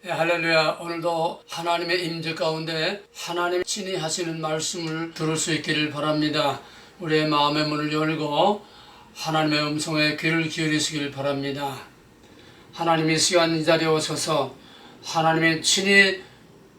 네, 할렐루야. 오늘도 하나님의 임재 가운데 하나님 친히 하시는 말씀을 들을 수 있기를 바랍니다. 우리의 마음의 문을 열고 하나님의 음성에 귀를 기울이시길 바랍니다. 하나님이 이 시간 이 자리에 오셔서 하나님이 친히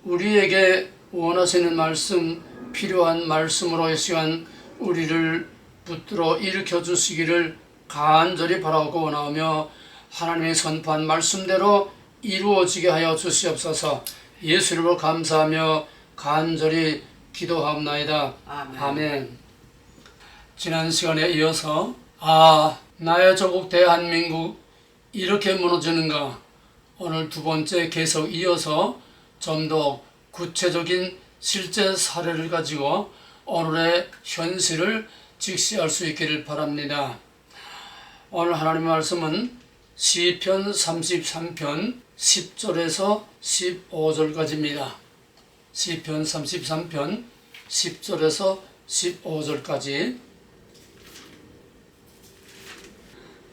우리에게 원하시는 말씀, 필요한 말씀으로 이 시간 우리를 붙들어 일으켜 주시기를 간절히 바라고 원하며 하나님의 선포한 말씀대로 이루어지게 하여 주시옵소서. 예수 이름으로 감사하며 간절히 기도하옵나이다. 아멘. 지난 시간에 이어서 나의 조국 대한민국 이렇게 무너지는가, 오늘 두 번째 계속 이어서 좀 더 구체적인 실제 사례를 가지고 오늘의 현실을 직시할 수 있기를 바랍니다. 오늘 하나님의 말씀은 시편 33편 10절에서 15절까지입니다. 시편 33편 10절에서 15절까지.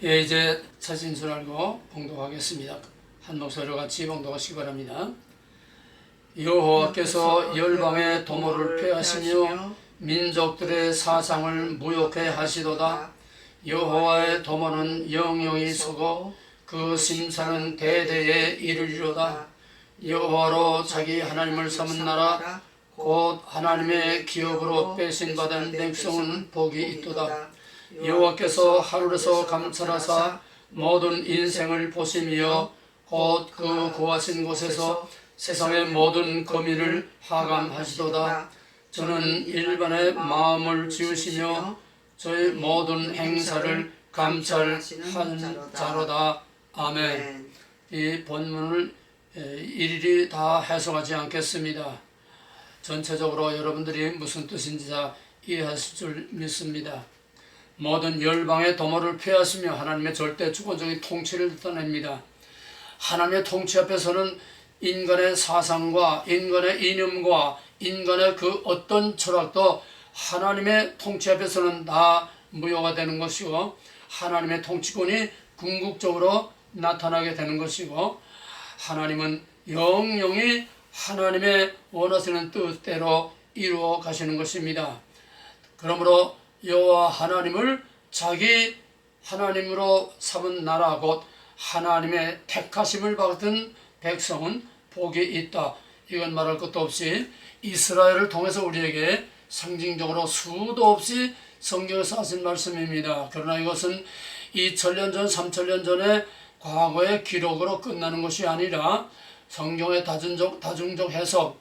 이제 찾은 줄 알고 봉독하겠습니다. 한 목소리로 같이 봉독하시기 바랍니다. 여호와께서 열방의 도모를 폐하시며 민족들의 사상을 무욕해 하시도다. 여호와의 도모는 영영이 서고 그 심사는 대대에 이르리로다. 여호와로 자기 하나님을 삼은 나라 곧 하나님의 기업으로 빼신받은 백성은 복이 있도다. 여호와께서 하늘에서 감찰하사 모든 인생을 보시며 곧 그 구하신 곳에서 세상의 모든 거민을 하감하시도다. 저는 일반의 마음을 지으시며 저의 모든 행사를 감찰하는 자로다. 아멘. 이 본문을 일일이 다 해석하지 않겠습니다. 전체적으로 여러분들이 무슨 뜻인지 다 이해하실 줄 믿습니다. 모든 열방의 도모를 폐하시며 하나님의 절대 주권적인 통치를 나타냅니다. 하나님의 통치 앞에서는 인간의 사상과 인간의 이념과 인간의 그 어떤 철학도 하나님의 통치 앞에서는 다 무효가 되는 것이고, 하나님의 통치권이 궁극적으로 나타나게 되는 것이고, 하나님은 영영이 하나님의 원하시는 뜻대로 이루어 가시는 것입니다. 그러므로 여호와 하나님을 자기 하나님으로 삼은 나라 곧 하나님의 택하심을 받은 백성은 복이 있다. 이건 말할 것도 없이 이스라엘을 통해서 우리에게 상징적으로 수도 없이 성경에서 하신 말씀입니다. 그러나 이것은 2000년 전, 3000년 전의 과거의 기록으로 끝나는 것이 아니라 성경의 다중적 해석,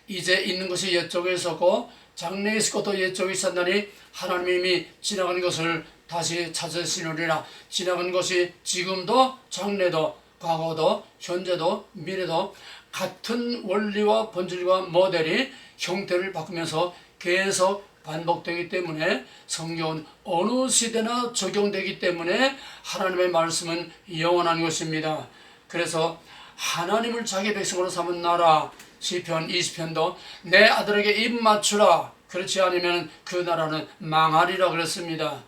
이제 있는 것이 옛적에 있었고 장래에 있을 것도 옛적에 있었나니 하나님이 지나간 것을 다시 찾으시느니라. 지나간 것이 지금도 장래도 과거도 현재도 미래도 같은 원리와 본질과 모델이 형태를 바꾸면서 계속 반복되기 때문에 성경은 어느 시대나 적용되기 때문에 하나님의 말씀은 영원한 것입니다. 그래서 하나님을 자기 백성으로 삼은 나라, 시편 20편도 내 아들에게 입 맞추라, 그렇지 않으면 그 나라는 망하리라 그랬습니다.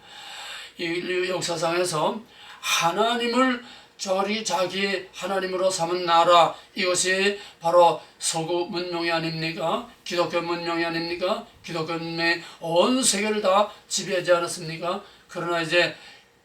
이 역사상에서 하나님을 자기 하나님으로 삼은 나라, 이것이 바로 서구 문명이 아닙니까? 기독교 문명이 아닙니까? 기독교 문명이 온 세계를 다 지배하지 않았습니까? 그러나 이제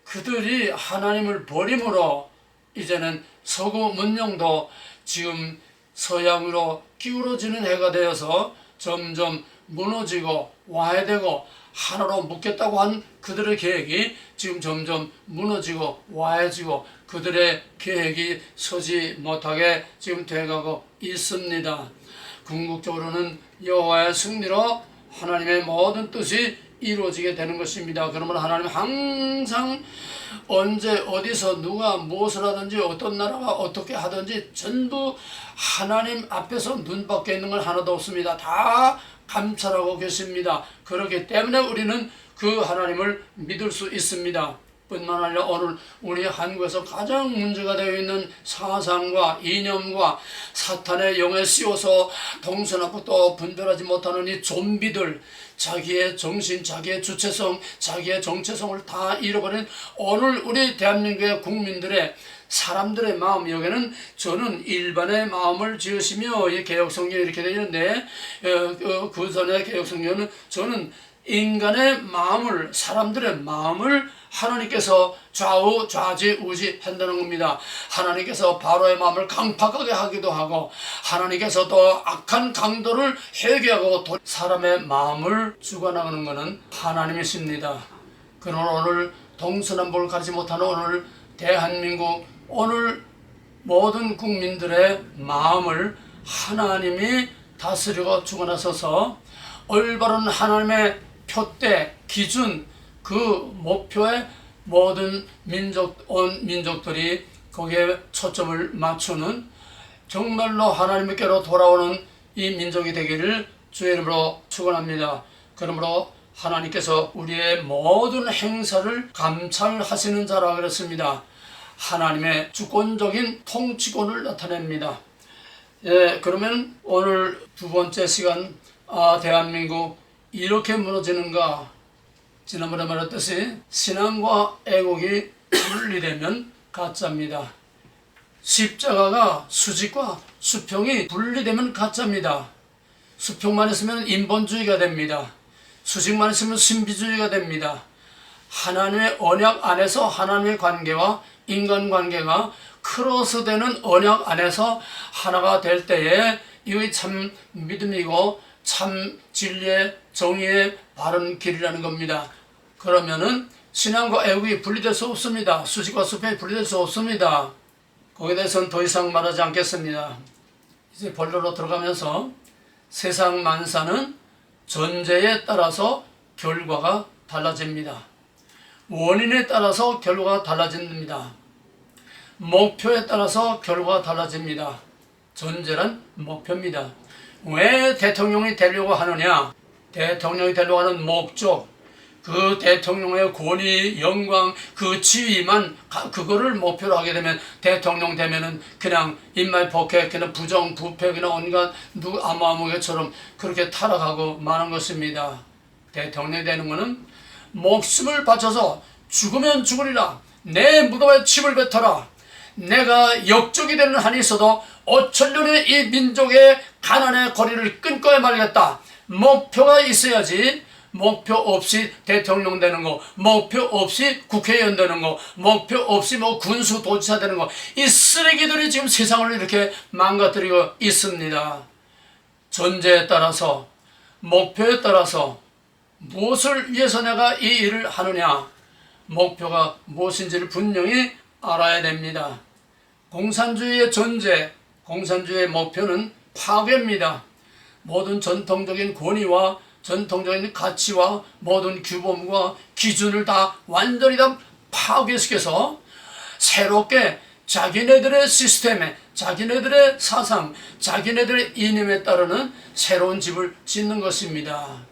그들이 하나님을 버림으로 이제는 서구 문명도 지금 서양으로 기울어지는 해가 되어서 점점 무너지고 와해되고 하나로 묶겠다고 한 그들의 계획이 지금 점점 무너지고 와해지고 그들의 계획이 서지 못하게 지금 돼가고 있습니다. 궁극적으로는 여호와의 승리로 하나님의 모든 뜻이 이루어지게 되는 것입니다. 그러면 하나님 항상 언제 어디서 누가 무엇을 하든지 어떤 나라가 어떻게 하든지 전부 하나님 앞에서 눈 밖에 있는 건 하나도 없습니다. 다 감찰하고 계십니다. 그렇기 때문에 우리는 그 하나님을 믿을 수 있습니다. 뿐만 아니라 오늘 우리 한국에서 가장 문제가 되어 있는 사상과 이념과 사탄의 영에 씌워서 동서남북도 분별하지 못하는 이 좀비들, 자기의 정신, 자기의 주체성, 자기의 정체성을 다 잃어버린 오늘 우리 대한민국의 국민들의 사람들의 마음, 여기는 저는 일반의 마음을 지으시며 이 개혁성경이 이렇게 되어 있는데 그 전에 개혁성경은 저는 인간의 마음을, 사람들의 마음을 하나님께서 좌우 좌지우지 한다는 겁니다. 하나님께서 바로의 마음을 강팍하게 하기도 하고 하나님께서 또 악한 강도를 회개하고 사람의 마음을 죽어나가는 것은 하나님이십니다. 그러나 오늘 동서남북을 가리지 못하는 오늘 대한민국, 오늘 모든 국민들의 마음을 하나님이 다스리고 주관하셔서 올바른 하나님의 표대, 기준, 그 목표에 모든 온 민족들이 거기에 초점을 맞추는 정말로 하나님께로 돌아오는 이 민족이 되기를 주의 이름으로 축원합니다. 그러므로 하나님께서 우리의 모든 행사를 감찰하시는 자라 그랬습니다. 하나님의 주권적인 통치권을 나타냅니다. 그러면 오늘 두 번째 시간, 대한민국 이렇게 무너지는가? 지난번에 말했듯이 신앙과 애국이 분리되면 가짜입니다. 십자가가 수직과 수평이 분리되면 가짜입니다. 수평만 있으면 인본주의가 됩니다. 수직만 있으면 신비주의가 됩니다. 하나님의 언약 안에서 하나님의 관계와 인간관계가 크로스되는 언약 안에서 하나가 될 때에 이것이 참 믿음이고 참 진리의 정의의 바른 길이라는 겁니다. 그러면은 신앙과 애국이 분리될 수 없습니다. 수직과 수평이 분리될 수 없습니다. 거기에 대해서는 더 이상 말하지 않겠습니다. 이제 본론으로 들어가면서 세상 만사는 전제에 따라서 결과가 달라집니다. 원인에 따라서 결과가 달라집니다. 목표에 따라서 결과가 달라집니다. 전제란 목표입니다. 왜 대통령이 되려고 하느냐? 대통령이 되려고 하는 목적, 그 대통령의 권위, 영광, 그 지위만 그거를 목표로 하게 되면 대통령 되면은 그냥 인말 폭행, 그냥 부정, 부패, 그냥 온갖 아무개처럼 그렇게 타락하고 마는 것입니다. 대통령이 되는 것은 목숨을 바쳐서 죽으면 죽으리라, 내 무덤에 침을 뱉어라, 내가 역적이 되는 한이 있어도 5천년의 이 민족의 가난의 고리를 끊고야 말겠다. 목표가 있어야지. 목표 없이 대통령 되는 거, 목표 없이 국회의원 되는 거, 목표 없이 군수 도지사 되는 거, 이 쓰레기들이 지금 세상을 이렇게 망가뜨리고 있습니다. 전제에 따라서, 목표에 따라서 무엇을 위해서 내가 이 일을 하느냐, 목표가 무엇인지를 분명히 알아야 됩니다. 공산주의의 전제, 공산주의의 목표는 파괴입니다. 모든 전통적인 권위와 전통적인 가치와 모든 규범과 기준을 다 완전히 다 파괴시켜서 새롭게 자기네들의 시스템에, 자기네들의 사상, 자기네들의 이념에 따르는 새로운 집을 짓는 것입니다.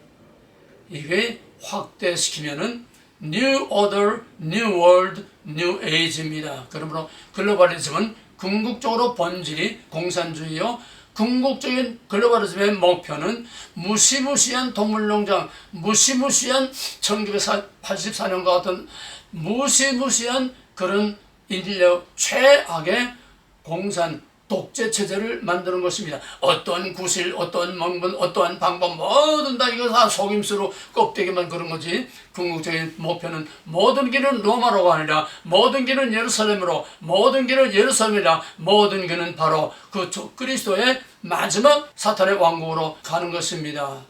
이게 확대시키면은 New Order, New World, New Age입니다. 그러므로 글로벌리즘은 궁극적으로 본질이 공산주의요, 궁극적인 글로벌리즘의 목표는 무시무시한 동물농장, 무시무시한 1984년과 같은 무시무시한 그런 인류 최악의 공산 독재 체제를 만드는 것입니다. 어떠한 구실, 어떠한 명분, 어떠한 방법, 뭐든 다 이거 다 속임수로 껍데기만 그런 거지. 궁극적인 목표는 모든 길은 로마로가 아니라 모든 길은 예루살렘으로, 모든 길은 예루살렘이라, 모든 길은 바로 그 그리스도의 마지막 사탄의 왕국으로 가는 것입니다.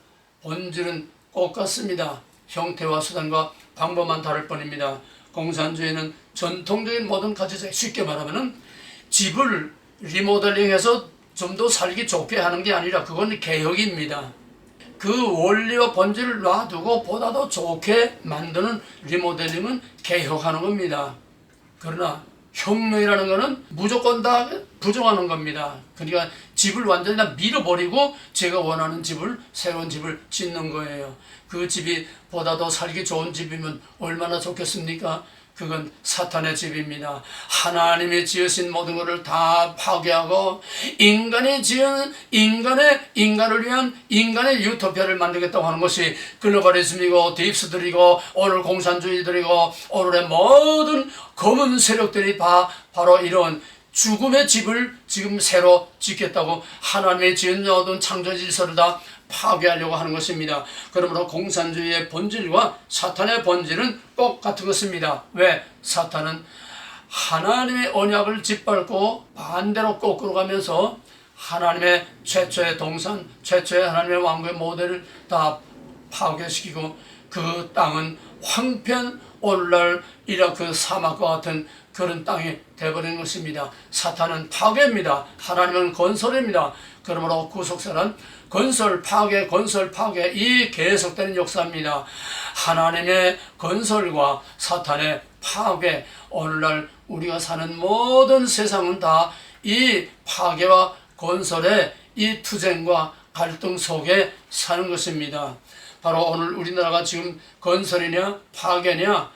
본질은 똑같습니다. 형태와 수단과 방법만 다를 뿐입니다. 공산주의는 전통적인 모든 가치에 쉽게 말하면은 집을 리모델링해서 좀 더 살기 좋게 하는 게 아니라 그건 개혁입니다. 그 원리와 본질을 놔두고 보다 더 좋게 만드는 리모델링은 개혁하는 겁니다. 그러나 혁명이라는 것은 무조건 다 부정하는 겁니다. 그러니까 집을 완전히 다 밀어버리고 제가 원하는 집을, 새로운 집을 짓는 거예요. 그 집이 보다 더 살기 좋은 집이면 얼마나 좋겠습니까? 그건 사탄의 집입니다. 하나님이 지으신 모든 것을 다 파괴하고 인간이 지은 인간을 위한 인간의 유토피아를 만들겠다고 하는 것이 글로벌리즘이고 딥스들이고 오늘 공산주의들이고 오늘의 모든 검은 세력들이 바로 이런 죽음의 집을 지금 새로 짓겠다고 하나님의 지은 모든 창조 질서를 다 파괴하려고 하는 것입니다. 그러므로 공산주의의 본질과 사탄의 본질은 똑같은 것입니다. 왜? 사탄은 하나님의 언약을 짓밟고 반대로 거꾸로 가면서 하나님의 최초의 동산, 최초의 하나님의 왕국의 모델을 다 파괴시키고 그 땅은 황폐한 오늘날 이라크 사막과 같은 그런 땅이 되어버린 것입니다. 사탄은 파괴입니다. 하나님은 건설입니다. 그러므로 구속사는 건설 파괴 이 계속되는 역사입니다. 하나님의 건설과 사탄의 파괴, 오늘날 우리가 사는 모든 세상은 다 이 파괴와 건설의 이 투쟁과 갈등 속에 사는 것입니다. 바로 오늘 우리나라가 지금 건설이냐 파괴냐,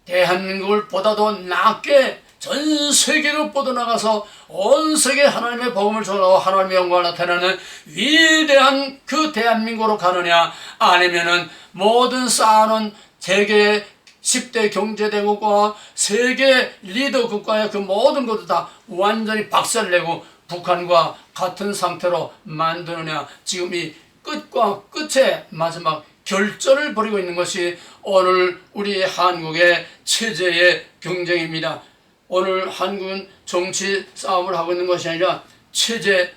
대한민국을 보다도 낮게 전 세계로 뻗어나가서 온 세계 하나님의 복음을 전하고 하나님의 영광을 나타내는 위대한 그 대한민국으로 가느냐, 아니면은 모든 쌓아놓은 세계 10대 경제대국과 세계 리더국가의 그 모든 것도 다 완전히 박살내고 북한과 같은 상태로 만드느냐, 지금 이 끝과 끝의 마지막 결전을 벌이고 있는 것이 오늘 우리 한국의 체제의 경쟁입니다. 오늘 한국은 정치 싸움을 하고 있는 것이 아니라 체제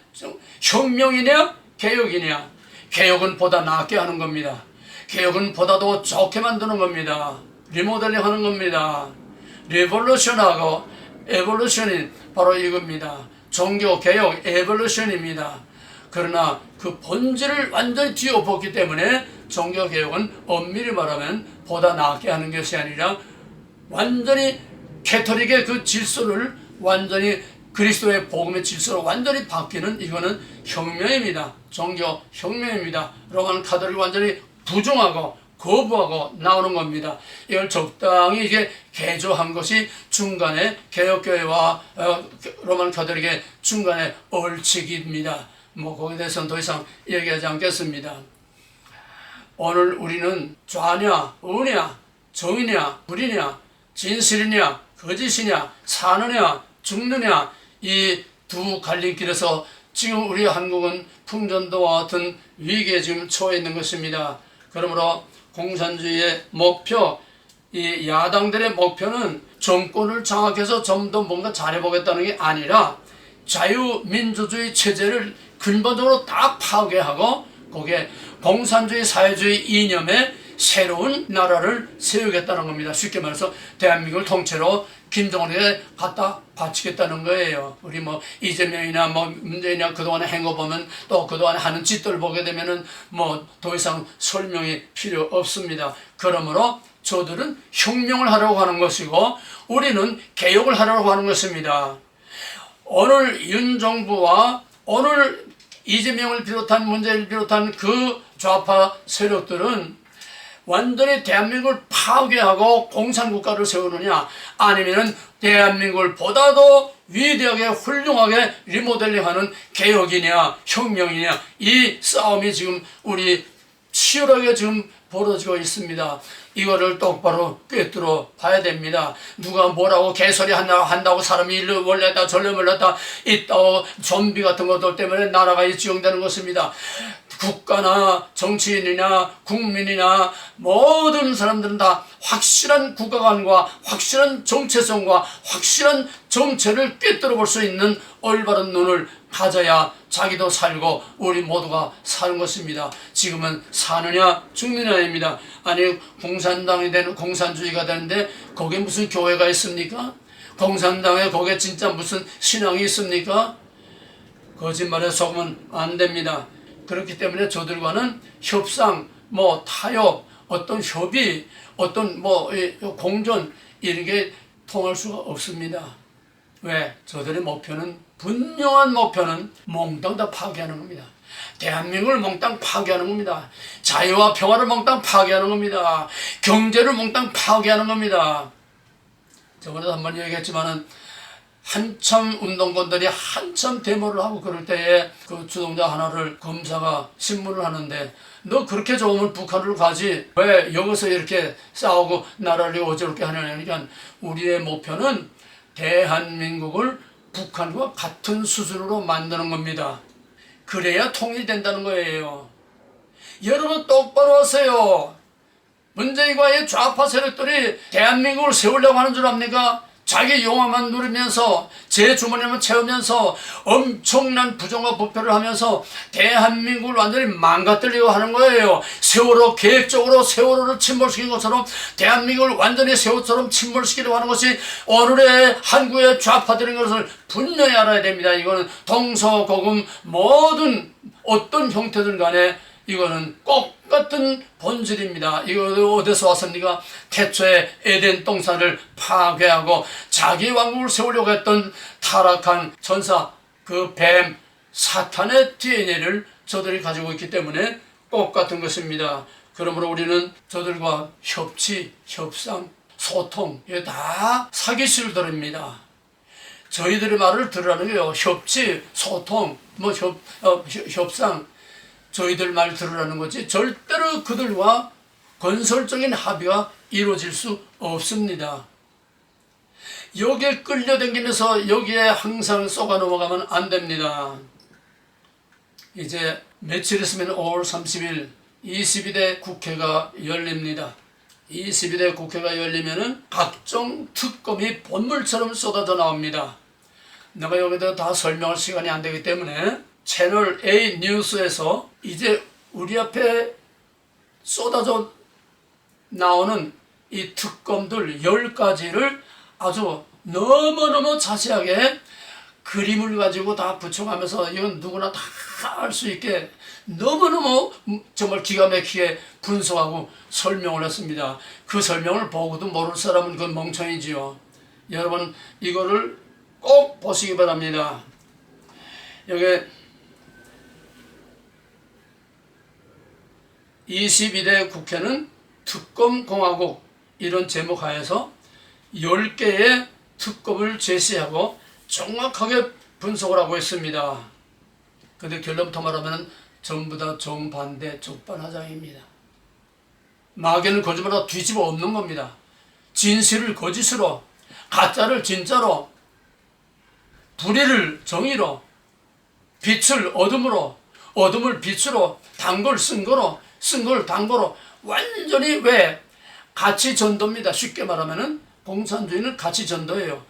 혁명이냐 개혁이냐. 개혁은 보다 낫게 하는 겁니다. 개혁은 보다 더 좋게 만드는 겁니다. 리모델링 하는 겁니다. 리볼루션하고 에볼루션이 바로 이겁니다. 종교 개혁 에볼루션입니다. 그러나 그 본질을 완전히 뒤엎었기 때문에 종교 개혁은 엄밀히 말하면 보다 낫게 하는 것이 아니라 완전히 캐토릭의 그 질서를 완전히 그리스도의 복음의 질서로 완전히 바뀌는, 이거는 혁명입니다. 종교 혁명입니다. 로만 카톨릭을 완전히 부정하고 거부하고 나오는 겁니다. 이걸 적당히 이게 개조한 것이 중간에 개혁교회와 로만 카톨릭의 중간에 얼치기입니다. 거기에 대해서는 더 이상 얘기하지 않겠습니다. 오늘 우리는 좌냐 우냐 정이냐 불이냐 진실이냐 거짓이냐 사느냐 죽느냐, 이 두 갈림길에서 지금 우리 한국은 풍전도와 같은 위기에 지금 처해 있는 것입니다. 그러므로 공산주의의 목표, 이 야당들의 목표는 정권을 장악해서 좀 더 뭔가 잘해보겠다는 게 아니라 자유민주주의 체제를 근본적으로 다 파괴하고 거기에 공산주의 사회주의 이념의 새로운 나라를 세우겠다는 겁니다. 쉽게 말해서 대한민국을 통째로 김정은에게 갖다 바치겠다는 거예요. 우리 이재명이나 문재인이나 그동안의 행보 보면, 또 그동안 하는 짓들 보게 되면은 더 이상 설명이 필요 없습니다. 그러므로 저들은 혁명을 하려고 하는 것이고 우리는 개혁을 하려고 하는 것입니다. 오늘 윤 정부와 오늘 이재명을 비롯한 문재인을 비롯한 그 좌파 세력들은 완전히 대한민국을 파괴하고 공산국가를 세우느냐, 아니면은 대한민국을 보다도 위대하게 훌륭하게 리모델링하는 개혁이냐 혁명이냐, 이 싸움이 지금 우리 치열하게 지금 벌어지고 있습니다. 이거를 똑바로 꿰뚫어 봐야 됩니다. 누가 뭐라고 개소리 한다고 사람이 일로 몰렸다 절로 몰렸다 있다고 좀비 같은 것들 때문에 나라가 지용되는 것입니다. 국가나 정치인이나 국민이나 모든 사람들은 다 확실한 국가관과 확실한 정체성과 확실한 정체를 꿰뚫어 볼 수 있는 올바른 눈을 가져야 자기도 살고 우리 모두가 사는 것입니다. 지금은 사느냐 죽느냐입니다. 아니 공산당이 되는, 공산주의가 되는데 거기에 무슨 교회가 있습니까? 공산당에 거기에 진짜 무슨 신앙이 있습니까? 거짓말에 속으면 안 됩니다. 그렇기 때문에 저들과는 협상, 타협, 어떤 협의, 어떤 공존, 이런 게 통할 수가 없습니다. 왜? 저들의 목표는, 분명한 목표는 몽땅 다 파괴하는 겁니다. 대한민국을 몽땅 파괴하는 겁니다. 자유와 평화를 몽땅 파괴하는 겁니다. 경제를 몽땅 파괴하는 겁니다. 저번에도 한번 얘기했지만은 한참 운동권들이 한참 데모를 하고 그럴 때에 그 주동자 하나를 검사가 신문을 하는데, 너 그렇게 좋으면 북한으로 가지 왜 여기서 이렇게 싸우고 나라를 어지럽게 하냐니까, 우리의 목표는 대한민국을 북한과 같은 수준으로 만드는 겁니다. 그래야 통일된다는 거예요. 여러분 똑바로 하세요. 문재인과의 좌파 세력들이 대한민국을 세우려고 하는 줄 압니까? 자기 용화만 누리면서 제 주머니만 채우면서 엄청난 부정과 부패를 하면서 대한민국을 완전히 망가뜨리려고 하는 거예요. 세월호 계획적으로 세월호를 침몰시킨 것처럼 대한민국을 완전히 세월호처럼 침몰시키려고 하는 것이 오늘의 한국의 좌파들인 것을 분명히 알아야 됩니다. 이거는 동서고금 모든 어떤 형태든 간에 이거는 똑같은 본질입니다. 이거 어디서 왔습니까? 태초에 에덴 동산을 파괴하고 자기 왕국을 세우려고 했던 타락한 천사, 그 뱀, 사탄의 DNA를 저들이 가지고 있기 때문에 똑같은 것입니다. 그러므로 우리는 저들과 협치, 협상, 소통, 이게 다 사기술들입니다. 저희들의 말을 들으라는 거예요. 협치, 소통, 협상, 저희들 말 들으라는 거지 절대로 그들과 건설적인 합의가 이루어질 수 없습니다. 여기에 끌려다니면서 여기에 항상 쏘가 넘어가면 안 됩니다. 이제 며칠 있으면 5월 30일 22대 국회가 열립니다. 22대 국회가 열리면은 각종 특검이 본물처럼 쏟아져 나옵니다. 내가 여기다 다 설명할 시간이 안 되기 때문에 채널 A 뉴스에서 이제 우리 앞에 쏟아져 나오는 이 특검들 10가지를 아주 너무너무 자세하게 그림을 가지고 다 붙여가면서 이건 누구나 다 알 수 있게 너무너무 정말 기가 막히게 분석하고 설명을 했습니다. 그 설명을 보고도 모를 사람은 그 멍청이지요. 여러분 이거를 꼭 보시기 바랍니다. 여기 22대 국회는 특검공화국 이런 제목 하에서 10개의 특검을 제시하고 정확하게 분석을 하고 있습니다. 근데 결론부터 말하면 전부 다 정반대 적반하장입니다. 마귀는 거짓말로 뒤집어 엎는 겁니다. 진실을 거짓으로, 가짜를 진짜로, 불의를 정의로, 빛을 어둠으로, 어둠을 빛으로, 단 걸 쓴 거로, 쓴 걸 단 거로 완전히 왜 가치 전도입니다. 쉽게 말하면은 공산주의는 가치 전도예요.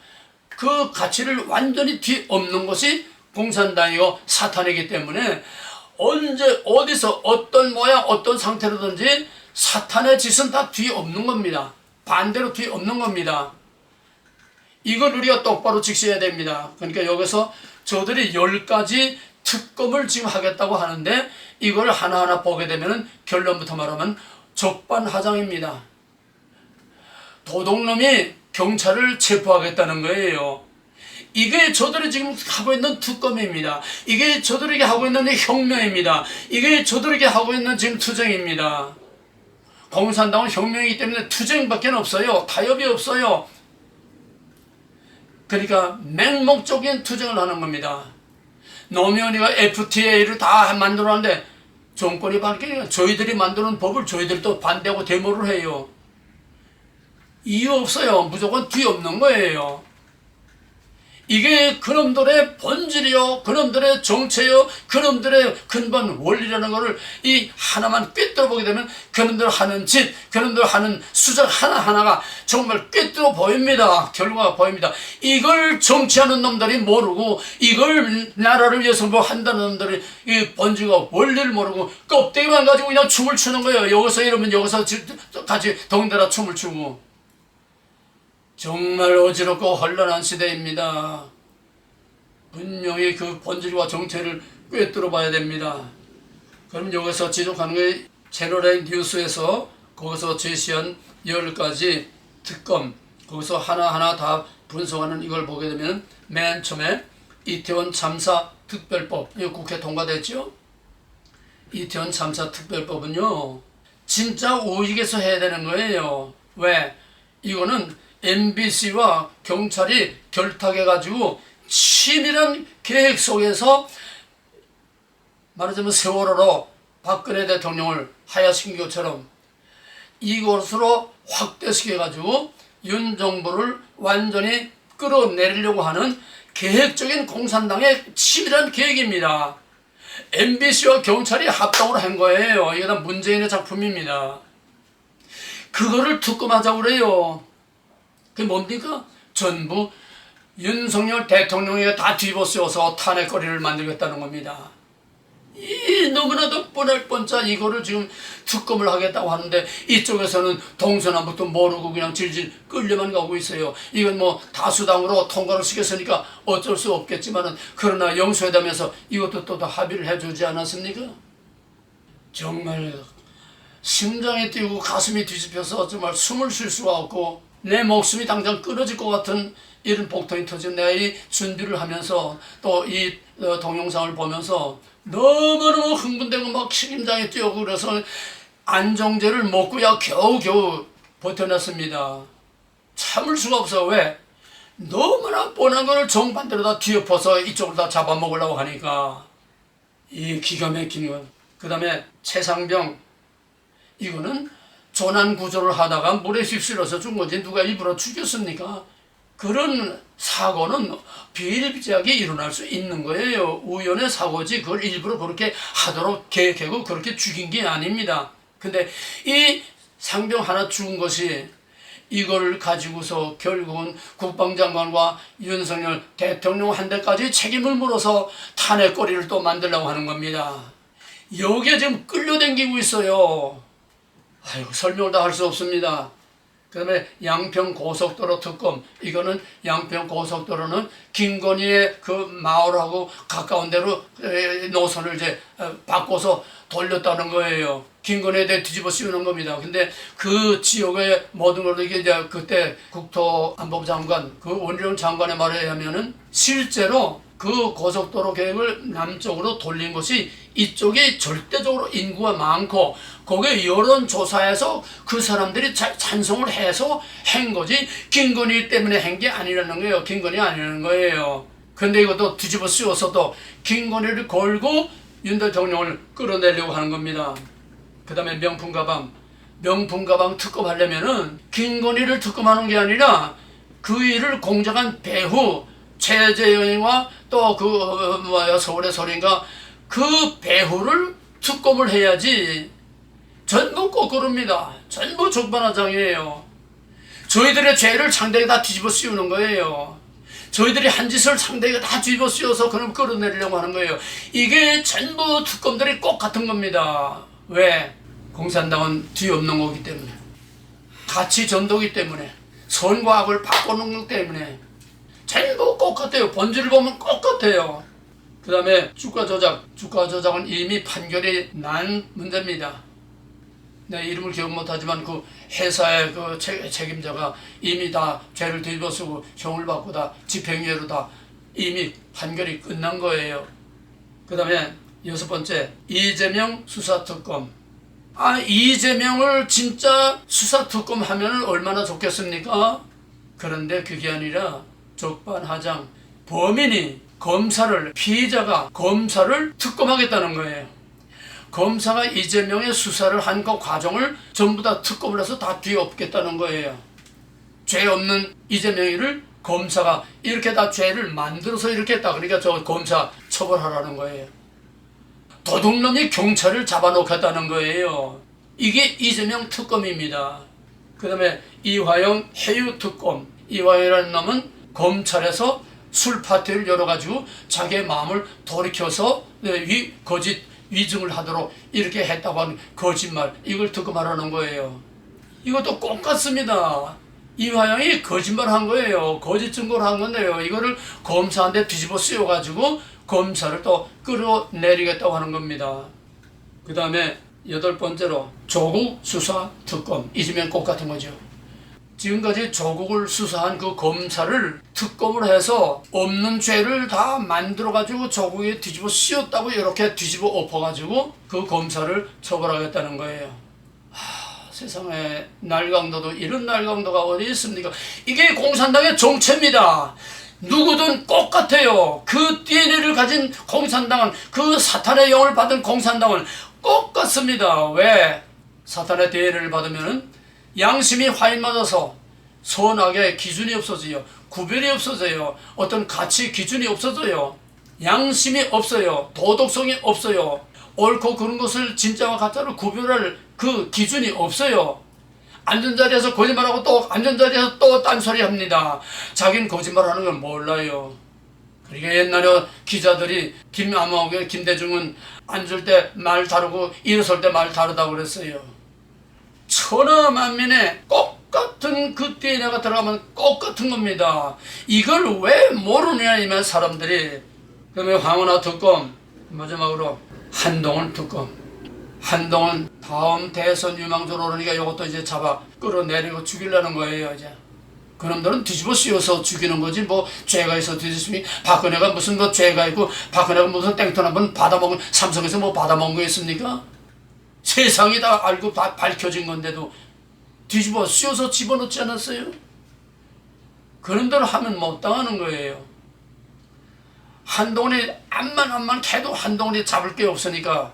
그 가치를 완전히 뒤엎는 것이 공산당이고 사탄이기 때문에 언제 어디서 어떤 모양 어떤 상태로든지 사탄의 짓은 다 뒤엎는 겁니다. 반대로 뒤엎는 겁니다. 이걸 우리가 똑바로 직시해야 됩니다. 그러니까 여기서 저들이 10가지 특검을 지금 하겠다고 하는데 이걸 하나하나 보게 되면 결론부터 말하면 적반하장입니다. 도둑놈이 경찰을 체포하겠다는 거예요. 이게 저들이 지금 하고 있는 특검입니다. 이게 저들에게 하고 있는 혁명입니다. 이게 저들에게 하고 있는 지금 투쟁입니다. 공산당은 혁명이기 때문에 투쟁밖에 없어요. 타협이 없어요. 그러니까 맹목적인 투쟁을 하는 겁니다. 노무현이가 FTA를 다 만들었는데 정권이 바뀌니까 저희들이 만드는 법을 저희들이 또 반대하고 데모를 해요. 이유 없어요. 무조건 뒤엎는 거예요. 이게 그놈들의 본질이요, 그놈들의 정체요, 그놈들의 근본 원리라는 것을 이 하나만 꿰뚫어 보게 되면 그놈들 하는 짓, 그놈들 하는 수작 하나하나가 정말 꿰뚫어 보입니다. 결과가 보입니다. 이걸 정치하는 놈들이 모르고 이걸 나라를 위해서 뭐 한다는 놈들이 이 본질과 원리를 모르고 껍데기만 가지고 그냥 춤을 추는 거예요. 여기서 이러면 여기서 같이 덩달아 춤을 추고. 정말 어지럽고 혼란한 시대입니다. 분명히 그 본질과 정체를 꿰뚫어 봐야 됩니다. 그럼 여기서 지적하는 게 채널A 뉴스에서 거기서 제시한 10가지 특검, 거기서 하나하나 다 분석하는 이걸 보게 되면 맨 처음에 이태원 참사 특별법, 이거 국회 통과됐죠? 이태원 참사 특별법은요, 진짜 우익에서 해야 되는 거예요. 왜? 이거는 MBC와 경찰이 결탁해가지고 치밀한 계획 속에서 말하자면 세월호로 박근혜 대통령을 하야시킨 것처럼 이것으로 확대시켜가지고 윤 정부를 완전히 끌어내리려고 하는 계획적인 공산당의 치밀한 계획입니다. MBC와 경찰이 합동으로 한 거예요. 이게 다 문재인의 작품입니다. 그거를 특검하자고 그래요. 그게 뭡니까? 전부 윤석열 대통령에게 다 뒤집어쓰워서 탄핵거리를 만들겠다는 겁니다. 이 너무나도 뻔할 뻔짜 이거를 지금 특검을 하겠다고 하는데 이쪽에서는 동서남북도 모르고 그냥 질질 끌려만 가고 있어요. 이건 뭐 다수당으로 통과를 시켰으니까 어쩔 수 없겠지만은 그러나 영수회담에서 이것도 또 합의를 해주지 않았습니까? 정말 심장이 뛰고 가슴이 뒤집혀서 정말 숨을 쉴 수가 없고 내 목숨이 당장 끊어질 것 같은 이런 복통이 터진 내가 이 준비를 하면서 또 이 동영상을 보면서 너무너무 흥분되고 막 심장이 뛰고 그래서 안정제를 먹고야 겨우겨우 버텨냈습니다. 참을 수가 없어. 왜? 너무나 뻔한 거를 정반대로 다 뒤엎어서 이쪽을 다 잡아먹으려고 하니까 이 기가 막힌 거. 그 다음에 최상병, 이거는 조난구조를 하다가 물에 휩쓸려서 죽은 거지 누가 일부러 죽였습니까? 그런 사고는 비일비재하게 일어날 수 있는 거예요. 우연의 사고지 그걸 일부러 그렇게 하도록 계획하고 그렇게 죽인 게 아닙니다. 근데 이 상병 하나 죽은 것이 이걸 가지고서 결국은 국방장관과 윤석열 대통령 한 대까지 책임을 물어서 탄핵거리를 또 만들려고 하는 겁니다. 여기에 지금 끌려다니고 있어요. 아이고, 설명을 다 할 수 없습니다. 그 다음에 양평 고속도로 특검, 이거는 양평 고속도로는 김건희의 그 마을하고 가까운 데로 노선을 이제 바꿔서 돌렸다는 거예요. 김건희에 대해 뒤집어 씌우는 겁니다. 근데 그 지역의 모든 걸 이게 이제 그때 국토안보부 장관, 그 원희룡 장관의 말에 의하면은 실제로 그 고속도로 계획을 남쪽으로 돌린 것이 이쪽이 절대적으로 인구가 많고 거기에 여론조사에서 그 사람들이 찬성을 해서 한 거지 김건희 때문에 한 게 아니라는 거예요. 김건희 아니라는 거예요. 근데 이것도 뒤집어 씌워서 또 김건희를 걸고 윤 대통령을 끌어내려고 하는 겁니다. 그 다음에 명품가방 특검하려면은 김건희를 특검하는 게 아니라 그 일을 공작한 배우 최재형과 또 서울의 소리인가 그 배우를 특검을 해야지. 전부 거꾸로입니다. 전부 적반하장이에요. 저희들의 죄를 상대에게 다 뒤집어 씌우는 거예요. 저희들이 한 짓을 상대에게 다 뒤집어 씌워서 그럼 끌어내리려고 하는 거예요. 이게 전부 특검들이 꼭 같은 겁니다. 왜? 공산당은 뒤엎는 거기 때문에, 가치 전도기 때문에, 선과 악을 바꿔놓는 것 때문에 전부 똑같아요. 본질을 보면 똑같아요. 그 다음에 주가 조작은 이미 판결이 난 문제입니다. 내 이름을 기억 못하지만 그 회사의 그 책임자가 이미 다 죄를 뒤집어쓰고 형을 받고 다 집행유예로 다 이미 판결이 끝난 거예요. 그 다음에 6번째, 이재명 수사특검. 이재명을 진짜 수사특검 하면 얼마나 좋겠습니까? 그런데 그게 아니라 적반하장, 범인이 검사를, 피의자가 검사를 특검하겠다는 거예요. 검사가 이재명의 수사를 한 그 과정을 전부 다 특검을 해서 다 뒤엎겠다는 거예요. 죄 없는 이재명이를 검사가 이렇게 다 죄를 만들어서 이렇게 했다. 그러니까 저 검사 처벌하라는 거예요. 도둑놈이 경찰을 잡아놓겠다는 거예요. 이게 이재명 특검입니다. 그 다음에 이화영 해유 특검. 이화영이라는 놈은 검찰에서 술 파티를 열어가지고 자기의 마음을 돌이켜서 거짓 위증을 하도록 이렇게 했다고 하는 거짓말, 이걸 특검하라는 거예요. 이것도 똑같습니다. 이화영이 거짓말한 거예요. 거짓 증거를 한 건데요. 이거를 검사한테 뒤집어 씌워가지고 검사를 또 끌어내리겠다고 하는 겁니다. 그 다음에 8번째로 조국 수사 특검, 이재명 꼭 같은 거죠. 지금까지 조국을 수사한 그 검사를 특검을 해서 없는 죄를 다 만들어가지고 조국에 뒤집어 씌웠다고 이렇게 뒤집어 엎어가지고 그 검사를 처벌하겠다는 거예요. 세상에 날강도도 이런 날강도가 어디 있습니까? 이게 공산당의 정체입니다. 누구든 똑같아요. 그 DNA를 가진 공산당은, 그 사탄의 영을 받은 공산당은 똑같습니다. 왜? 사탄의 DNA를 받으면 양심이 화인 맞아서 선악의 기준이 없어져요. 구별이 없어져요. 어떤 가치 기준이 없어져요. 양심이 없어요. 도덕성이 없어요. 옳고 그른 것을 진짜와 가짜로 구별할 그 기준이 없어요. 앉은 자리에서 거짓말하고 또 앉은 자리에서 또 딴소리 합니다. 자기는 거짓말하는 걸 몰라요. 그러니까 옛날에 기자들이 김암호하고 김대중은 앉을 때 말 다르고 일어설 때 말 다르다고 그랬어요. 천하만민의 똑같은 그 DNA가 들어가면 똑같은 겁니다. 이걸 왜 모르냐 이면 사람들이. 그러면 황운하 특검, 마지막으로 한동훈 특검. 한동훈 다음 대선 유망주로 오르니까 이것도 이제 잡아 끌어내리고 죽이려는 거예요. 이제 그놈들은 뒤집어 씌워서 죽이는 거지 뭐 죄가 있어 뒤집으니. 박근혜가 무슨 뭐 죄가 있고 박근혜가 무슨 땡돈 한번 받아먹은, 삼성에서 뭐 받아먹은 거 있습니까? 세상이 다 알고 다 밝혀진 건데도 뒤집어 씌워서 집어넣지 않았어요? 그놈들 하면 못 당하는 거예요. 한동훈이 암만 캐도 한동훈이 잡을 게 없으니까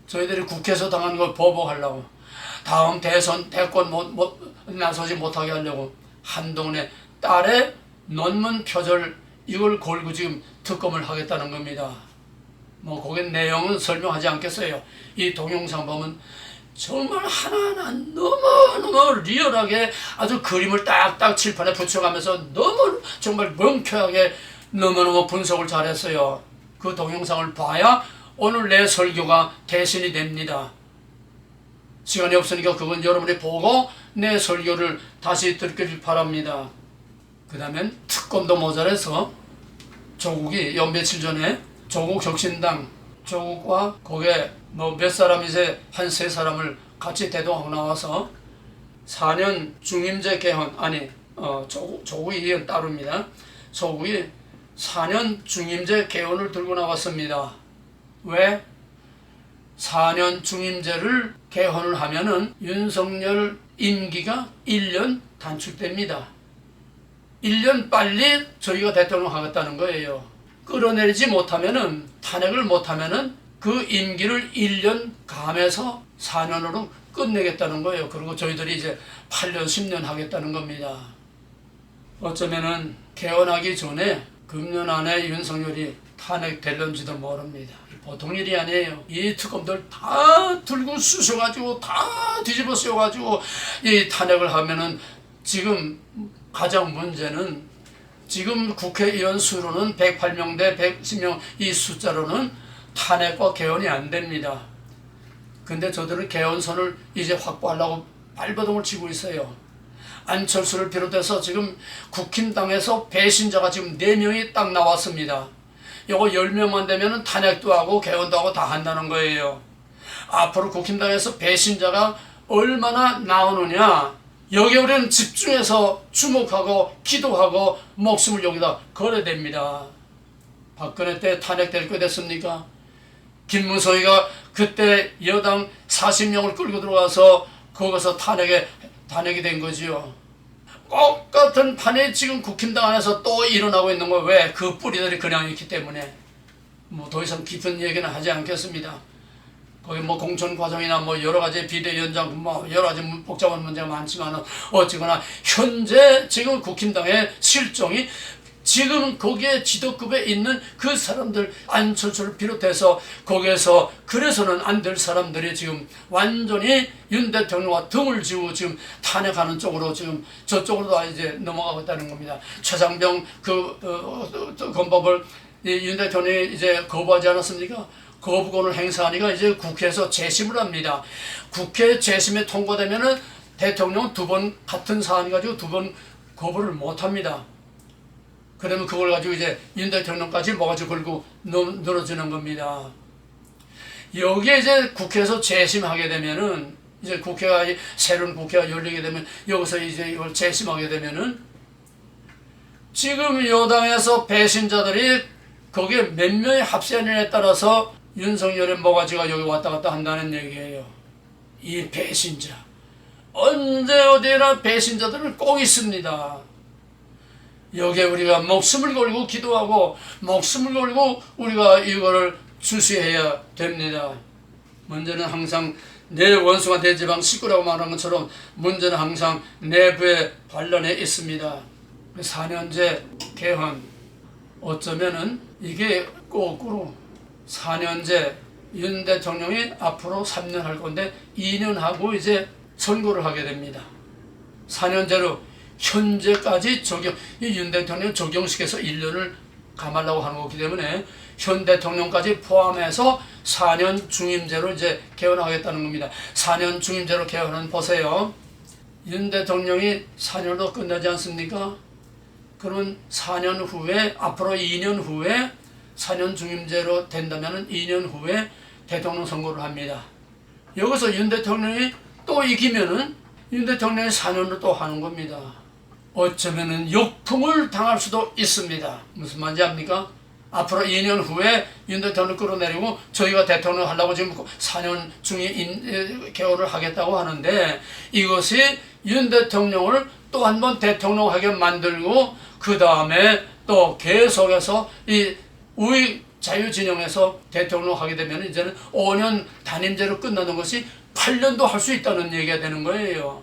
저희들이 국회에서 당한 걸 보복하려고, 다음 대선 대권 나서지 못하게 하려고 한동훈의 딸의 논문 표절 이걸 걸고 지금 특검을 하겠다는 겁니다. 뭐 거기 내용은 설명하지 않겠어요. 이 동영상 보면 정말 하나하나 너무너무 리얼하게 아주 그림을 딱딱 칠판에 붙여가면서 너무 정말 명쾌하게 너무너무 분석을 잘했어요. 그 동영상을 봐야 오늘 내 설교가 대신이 됩니다. 시간이 없으니까 그건 여러분이 보고 내 설교를 다시 듣기를 바랍니다. 그 다음엔 특검도 모자라서 조국이 요 며칠 전에 조국 혁신당, 조국과 거기에 뭐 몇 사람이 이제 한 세 사람을 같이 대동하고 나와서 4년 중임제 개헌, 조국이 이건 따로입니다. 조국이 4년 중임제 개헌을 들고 나왔습니다. 왜? 4년 중임제를 개헌을 하면은 윤석열 임기가 1년 단축됩니다. 1년 빨리 저희가 대통령 하겠다는 거예요. 끌어내리지 못하면은, 탄핵을 못하면은 그 임기를 1년 감해서 4년으로 끝내겠다는 거예요. 그리고 저희들이 이제 8년, 10년 하겠다는 겁니다. 어쩌면은 개헌하기 전에 금년 안에 윤석열이 탄핵될런지도 모릅니다. 보통 일이 아니에요. 이 특검들 다 들고 쑤셔가지고 다 뒤집어 씌워가지고 이 탄핵을 하면은, 지금 가장 문제는 지금 국회의원 수로는 108명 대 110명 이 숫자로는 탄핵과 개헌이 안 됩니다. 근데 저들은 개헌선을 이제 확보하려고 발버둥을 치고 있어요. 안철수를 비롯해서 지금 국힘당에서 배신자가 지금 4명이 딱 나왔습니다. 요거 10명만 되면 탄핵도 하고 개헌도 하고 다 한다는 거예요. 앞으로 국힘당에서 배신자가 얼마나 나오느냐, 여기에 우리는 집중해서 주목하고 기도하고 목숨을 여기다 걸어야 됩니다. 박근혜 때 탄핵될 거 됐습니까? 김문성이가 그때 여당 40명을 끌고 들어가서 거기서 탄핵이 된 거지요. 똑같은 판이 지금 국힘당 안에서 또 일어나고 있는 거예요. 왜? 그 뿌리들이 그냥 있기 때문에. 뭐 더 이상 깊은 얘기는 하지 않겠습니다. 거기 뭐 공천 과정이나 뭐 여러 가지 비대위원장 뭐 여러 가지 복잡한 문제가 많지만 어쨌거나 현재 지금 국힘당의 실정이, 지금 거기에 지도급에 있는 그 사람들, 안철수를 비롯해서 거기에서 그래서는 안 될 사람들이 지금 완전히 윤 대통령과 등을 지고 지금 탄핵하는 쪽으로 지금 저쪽으로 다 이제 넘어가고 있다는 겁니다. 최장병 검법을 윤 대통령이 이제 거부하지 않았습니까? 거부권을 행사하니까 이제 국회에서 재심을 합니다. 국회 재심에 통과되면은 대통령 2번 같은 사안 가지고 2번 거부를 못 합니다. 그러면 그걸 가지고 이제 윤 대통령까지 뭐가지고 걸고 늘어지는 겁니다. 여기에 이제 국회에서 재심하게 되면은 이제 새로운 국회가 열리게 되면 여기서 이제 이걸 재심하게 되면은 지금 여당에서 배신자들이 거기에 몇 명이 합세하느냐에 따라서 윤석열의 모가지가 여기 왔다 갔다 한다는 얘기예요. 이 배신자. 언제 어디나 배신자들은 꼭 있습니다. 여기에 우리가 목숨을 걸고 기도하고 목숨을 걸고 우리가 이거를 주시해야 됩니다. 문제는 항상 내 원수가 내 지방 식구라고 말한 것처럼 문제는 항상 내부의 반란에 있습니다. 4년제 개헌 어쩌면은 이게 거꾸로 4년제 윤 대통령이 앞으로 3년 할 건데 2년 하고 이제 선거를 하게 됩니다. 4년제로 현재까지 윤 대통령 적용시켜서 1년을 감하려고 하는 거기 때문에 현 대통령까지 포함해서 4년 중임제로 이제 개헌하겠다는 겁니다. 4년 중임제로 개헌은 보세요. 윤 대통령이 4년도 끝나지 않습니까? 그러면 4년 후에 앞으로 2년 후에 4년 중임제로 된다면 2년 후에 대통령 선거를 합니다. 여기서 윤 대통령이 또 이기면은 윤 대통령이 4년을 또 하는 겁니다. 어쩌면은 역풍을 당할 수도 있습니다. 무슨 말인지 압니까? 앞으로 2년 후에 윤 대통령을 끌어내리고 저희가 대통령 하려고 지금 4년 중에 개헌을 하겠다고 하는데 이것이 윤 대통령을 또 한 번 대통령하게 만들고 그 다음에 또 계속해서 이 우익 자유진영에서 대통령 하게 되면 이제는 5년 단임제로 끝나는 것이 8년도 할 수 있다는 얘기가 되는 거예요.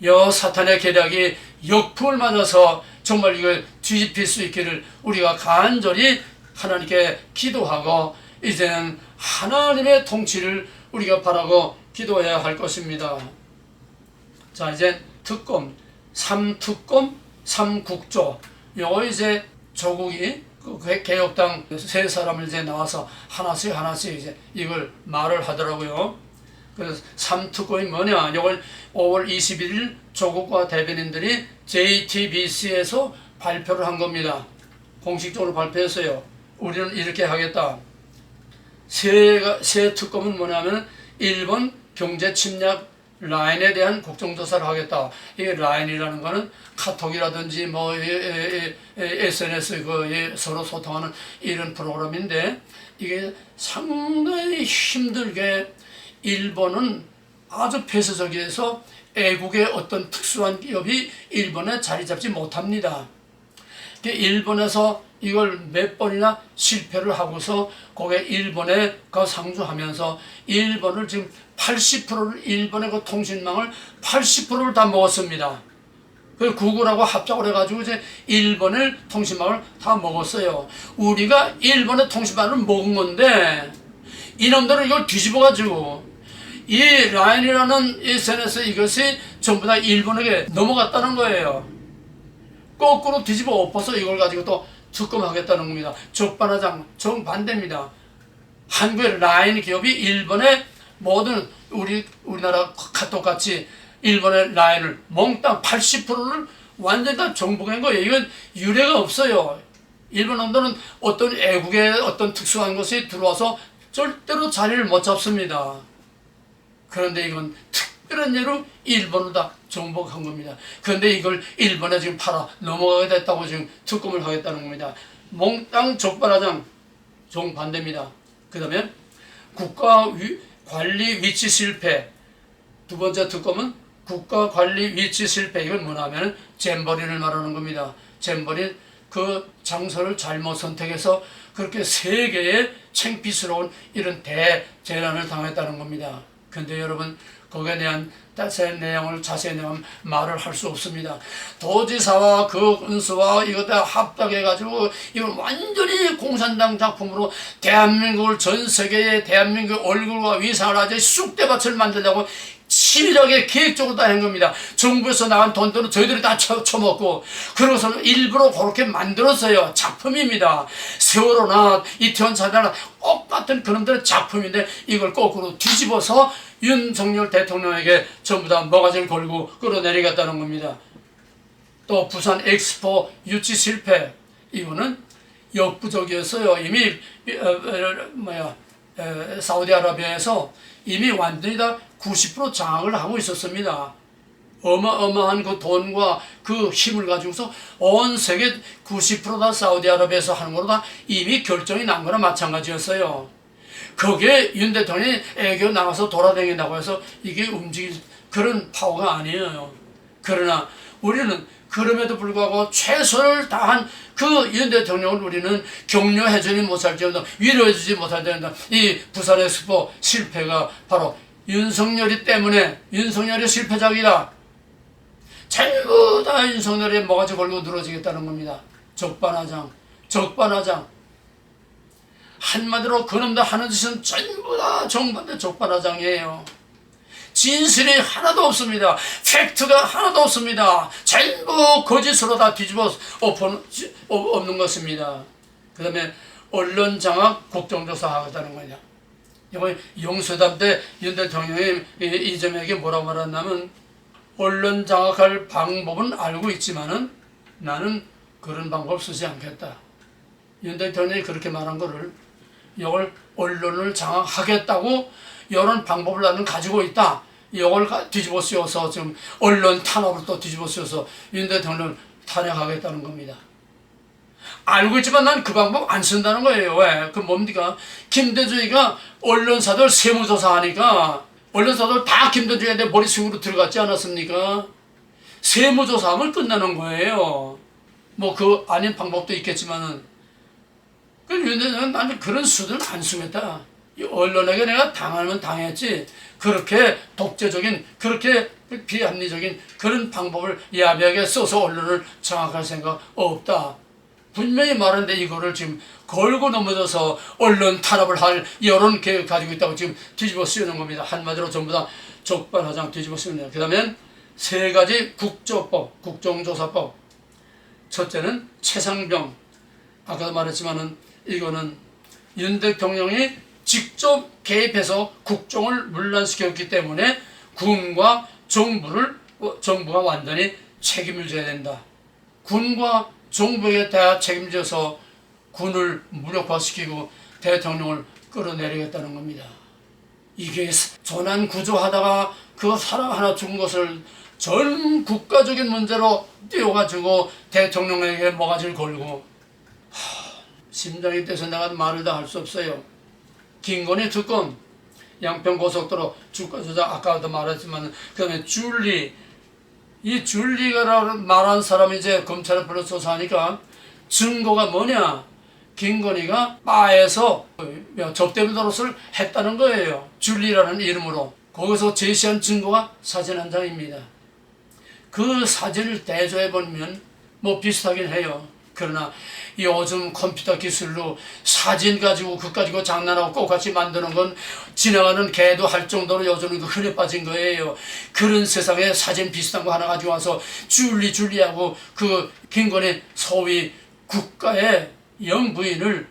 여 사탄의 계략이 역풍을 맞아서 정말 이걸 뒤집힐 수 있기를 우리가 간절히 하나님께 기도하고 이제는 하나님의 통치를 우리가 바라고 기도해야 할 것입니다. 자, 이제 특검, 3특검, 3국조. 요거 이제 조국이 개혁당 세 사람을 이제 나와서 하나씩 이제 이걸 말을 하더라고요. 그래서 3특검이 뭐냐? 이걸 5월 21일 조국과 대변인들이 JTBC에서 발표를 한 겁니다. 공식적으로 발표했어요. 우리는 이렇게 하겠다. 새 특검은 뭐냐면 일본 경제 침략 라인에 대한 국정조사를 하겠다. 이게 라인이라는 거는 카톡이라든지 뭐 SNS 서로 소통하는 이런 프로그램인데 이게 상당히 힘들게 일본은 아주 폐쇄적이어서 애국의 어떤 특수한 기업이 일본에 자리 잡지 못합니다. 일본에서 이걸 몇 번이나 실패를 하고서 거기에 일본에 상주하면서 일본을 지금 80%를 일본의 그 통신망을 80%를 다 먹었습니다. 그 구글하고 합작을 해가지고 이제 일본의 통신망을 다 먹었어요. 우리가 일본의 통신망을 먹은 건데 이놈들은 이걸 뒤집어가지고 이 라인이라는 SNS 이것이 전부 다 일본에게 넘어갔다는 거예요. 거꾸로 뒤집어 엎어서 이걸 가지고 또 특검하겠다는 겁니다. 적반하장 정반대입니다. 한국의 라인 기업이 일본의 모든 우리나라 카톡같이 일본의 라인을 몽땅 80%를 완전히 다 정복한 거예요. 이건 유례가 없어요. 일본 놈들은 어떤 애국의 어떤 특수한 것이 들어와서 절대로 자리를 못 잡습니다. 그런데 이건 특별한 예로 일본을 다 정복한 겁니다. 그런데 이걸 일본에 지금 팔아 넘어가게 됐다고 지금 특검을 하겠다는 겁니다. 몽땅 적반하장 정반대입니다. 그 다음에 국가관리 위치 실패. 두 번째 특검은 국가관리 위치 실패. 이건 뭐냐면 잼버린을 말하는 겁니다. 잼버린 그 장소를 잘못 선택해서 그렇게 세계의 창피스러운 이런 대재난을 당했다는 겁니다. 근데 여러분 거기에 대한 자세한 내용을 말을 할 수 없습니다. 도지사와 그 군수와 이것 다 합작해가지고 이걸 완전히 공산당 작품으로 대한민국을 전 세계에 대한민국 얼굴과 위상을 아주 쑥대밭을 만들려고 치밀하게 계획적으로 다 한 겁니다. 정부에서 나간 돈들은 저희들이 다 처먹고 그러고서는 일부러 그렇게 만들었어요. 작품입니다. 세월호나 이태원 사단이나 똑같은 그놈들의 작품인데 이걸 거꾸로 뒤집어서 윤석열 대통령에게 전부 다 모가지를 걸고 끌어내리겠다는 겁니다. 또 부산 엑스포 유치 실패. 이거는 역부족이었어요. 이미 사우디아라비아에서 이미 완전히 다 90% 장악을 하고 있었습니다. 어마어마한 그 돈과 그 힘을 가지고서 온 세계 90%다 사우디아라비아에서 하는 거로 다 이미 결정이 난 거나 마찬가지였어요. 거기에 윤 대통령이 애교 나가서 돌아다닌다고 해서 이게 움직일 그런 파워가 아니에요. 그러나 우리는 그럼에도 불구하고 최선을 다한 그 윤 대통령을 우리는 격려해주지 못할지언정 위로해주지 못할지언정 이 부산의 슈퍼 실패가 바로 윤석열이 때문에 윤석열이 실패작이다. 전부 다 윤석열의 모가지 걸고 늘어지겠다는 겁니다. 적반하장. 한마디로 그놈들 하는 짓은 전부 다 정반대 적반하장이에요. 진실이 하나도 없습니다. 팩트가 하나도 없습니다. 전부 거짓으로 다 뒤집어 엎는 것입니다. 그 다음에 언론 장악 국정조사 하겠다는 거냐. 이거 용서담 때 윤 대통령이 이재명에게 뭐라고 말했냐면 언론 장악할 방법은 알고 있지만은 나는 그런 방법 쓰지 않겠다. 윤 대통령이 그렇게 말한 거를 이걸 언론을 장악하겠다고 이런 방법을 나는 가지고 있다. 이걸 뒤집어 씌워서 지금 언론 탄압을 또 뒤집어 씌워서 윤 대통령을 탄핵하겠다는 겁니다. 알고 있지만 난 그 방법 안 쓴다는 거예요. 왜? 그 뭡니까? 김대중이가 언론사들 세무조사하니까 언론사들 다 김대중한테 머릿속으로 들어갔지 않았습니까? 세무조사하면 끝나는 거예요. 뭐 그 아닌 방법도 있겠지만은 윤 대통령은 나는 그런 수들은 안 쓰겠다. 언론에게 내가 당하면 당했지 그렇게 독재적인 그렇게 비합리적인 그런 방법을 야비하게 써서 언론을 장악할 생각 없다. 분명히 말하는데 이거를 지금 걸고 넘어져서 언론 탄압을 할 여론 계획 가지고 있다고 지금 뒤집어 씌우는 겁니다. 한마디로 전부 다 적반하장 뒤집어 씌우는. 그 다음에 세 가지 국조법, 국정조사법. 첫째는 최상병. 아까도 말했지만은 이거는 윤 대통령이 직접 개입해서 국정을 문란시켰기 때문에 군과 정부가 완전히 책임을 져야 된다. 군과 정부에 다 책임져서 군을 무력화시키고 대통령을 끌어내리겠다는 겁니다. 이게 조난 구조하다가 그 사람 하나 죽은 것을 전 국가적인 문제로 띄워가지고 대통령에게 모가지를 걸고 심장이 뛰어서 내가 말을 다 할 수 없어요. 김건희 특검, 양평고속도로 주가 조작 아까도 말했지만 그 다음에 이 줄리가 말한 사람이 이제 검찰에 불러 조사하니까 증거가 뭐냐? 김건희가 바에서 접대 노릇을 했다는 거예요. 줄리라는 이름으로. 거기서 제시한 증거가 사진 한 장입니다. 그 사진을 대조해보면 뭐 비슷하긴 해요. 그러나 요즘 컴퓨터 기술로 사진 가지고 그 가지고 장난하고 똑같이 만드는 건 지나가는 개도 할 정도로 요즘은 그 흔해 빠진 거예요. 그런 세상에 사진 비슷한 거 하나 가지고 와서 줄리하고 그 김건희 소위 국가의 영부인을